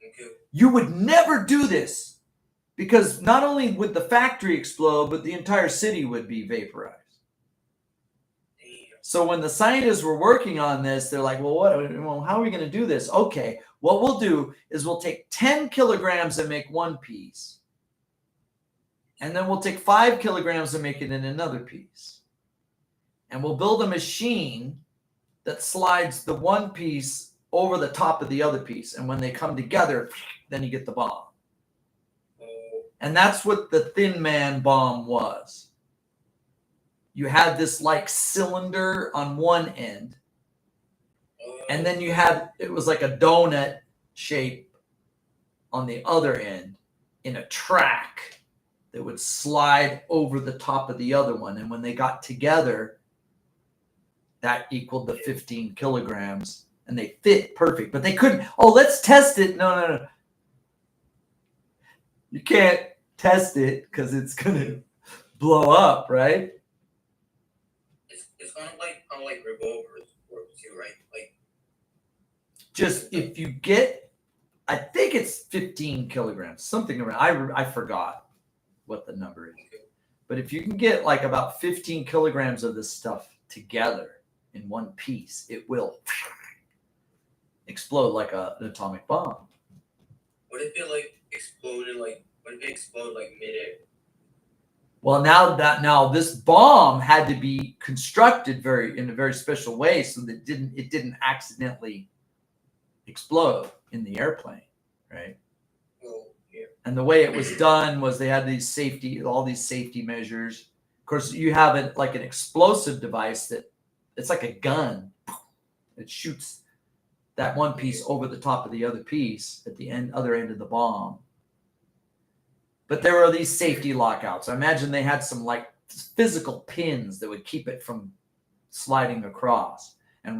okay, You would never do this because not only would the factory explode, but the entire city would be vaporized. damn, So when the scientists were working on this, they're like, well, how are we going to do this? Okay, what we'll do is we'll take 10 kilograms and make one piece. And then we'll take 5 kilograms and make it in another piece. And we'll build a machine that slides the one piece over the top of the other piece. And when they come together, then you get the bomb. oh, And that's what the Thin Man bomb was. You had this like cylinder on one end, and then it was like a donut shape on the other end in a track that would slide over the top of the other one. And when they got together, that equaled the 15 kilograms and they fit perfect, but they couldn't. Oh, let's test it. No. You can't test it because it's going to blow up, right? it's kind of like how like revolvers work too, right? Like, Just if you get, I think it's 15 kilograms, something around, I forgot what the number is. okay, But if you can get like about 15 kilograms of this stuff together in one piece, it will explode like an atomic bomb. what if it like exploded? Like, what if it exploded like midair? Well, now this bomb had to be constructed in a very special way so that it didn't accidentally explode in the airplane, right? Oh, yeah, And the way it was done was they had all these safety measures. Of course, you have an explosive device that it's like a gun. It shoots that one piece over the top of the other piece at the other end of the bomb. But there are these safety lockouts. I imagine they had some like physical pins that would keep it from sliding across. And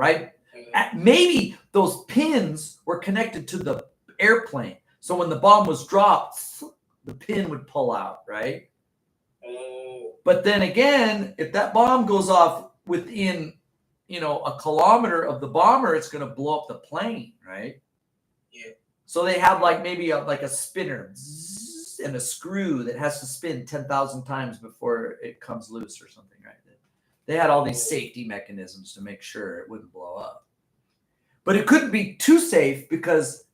maybe those pins were connected to the airplane. So when the bomb was dropped, the pin would pull out, right? Oh, But then again, if that bomb goes off within, a kilometer of the bomber, it's going to blow up the plane, right? Yeah. So they have like maybe a spinner and a screw that has to spin 10,000 times before it comes loose or something, right? They had all these safety mechanisms to make sure it wouldn't blow up. But it couldn't be too safe because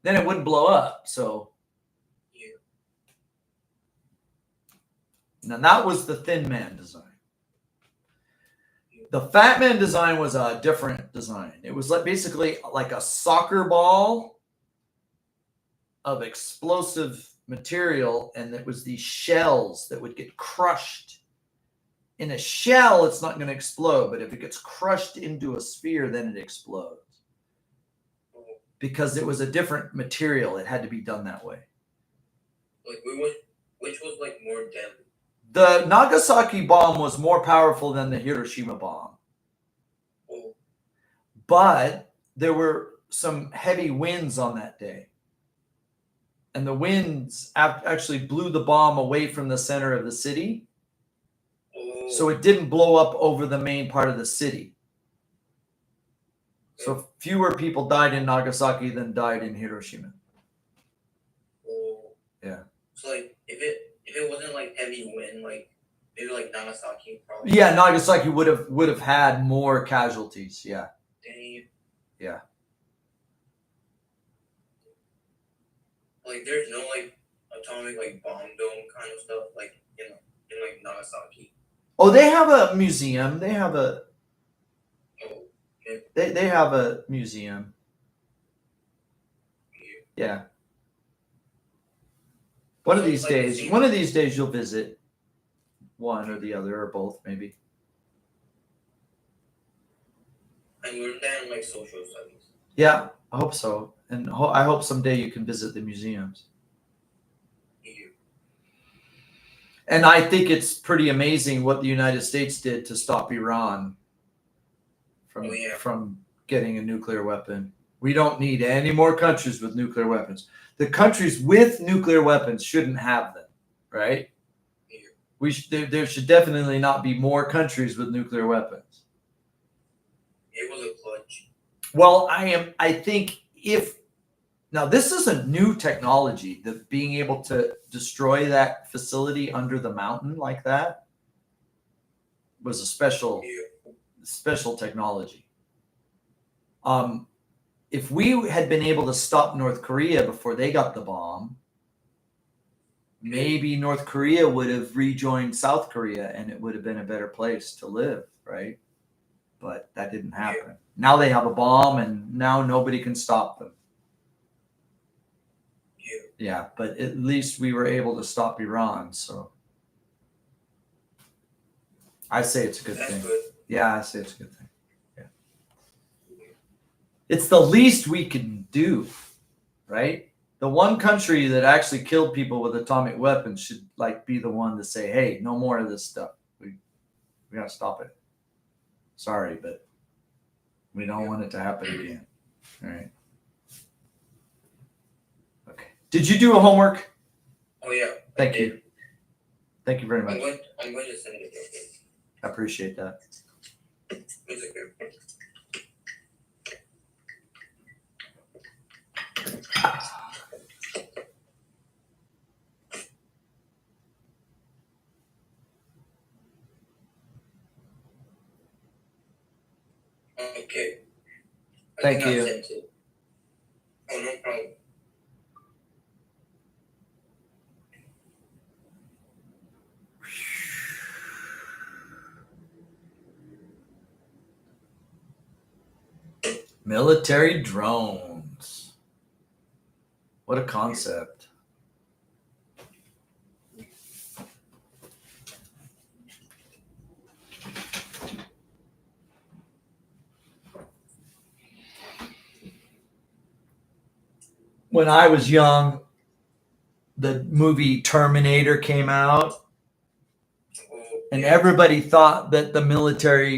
then it wouldn't blow up. So yeah. now that was the Thin Man design. The Fat Man design was a different design. It was basically like a soccer ball of explosive material, and it was these shells that would get crushed. In a shell, it's not going to explode, but if it gets crushed into a sphere, then it explodes. Because it was a different material. It had to be done that way. Like which was like more deadly? The Nagasaki bomb was more powerful than the Hiroshima bomb. Oh, But there were some heavy winds on that day. And the winds actually blew the bomb away from the center of the city. oh. So it didn't blow up over the main part of the city. So fewer people died in Nagasaki than died in Hiroshima. Oh. Yeah. So like if it wasn't like heavy wind, like maybe like Nagasaki probably. Yeah, Nagasaki would have had more casualties. Yeah. Dang. Yeah. Like there's no like atomic like bomb dome kind of stuff like in like Nagasaki. Oh, they have a museum. They have a Oh, they have a museum. Yeah. One of these days you'll visit one or the other or both, maybe. I learned that in like social studies. Yeah, I hope so. And I hope someday you can visit the museums. Yeah. And I think it's pretty amazing what the United States did to stop Iran from getting a nuclear weapon. We don't need any more countries with nuclear weapons. The countries with nuclear weapons shouldn't have them, right? Yeah. There should definitely not be more countries with nuclear weapons. It was a clutch. Well, I think now this is a new technology, that being able to destroy that facility under the mountain like that was a special technology. If we had been able to stop North Korea before they got the bomb, maybe North Korea would have rejoined South Korea and it would have been a better place to live, right? But that didn't happen. Now they have a bomb and now nobody can stop them. Yeah, but at least we were able to stop Iran, so I say it's a good thing. Good. Yeah, I say it's a good thing. Yeah. It's the least we can do, right? The one country that actually killed people with atomic weapons should be the one to say, hey, no more of this stuff. We gotta stop it. Sorry, but we don't want it to happen again. All right. Okay. Did you do a homework? Oh yeah. Thank you. Thank you very much. I'm going to send it. I appreciate that. It's okay. Okay. Thank think I you. sent it. Oh, no problem. Military drones. What a concept. When I was young, the movie Terminator came out, Oh, And everybody thought that the military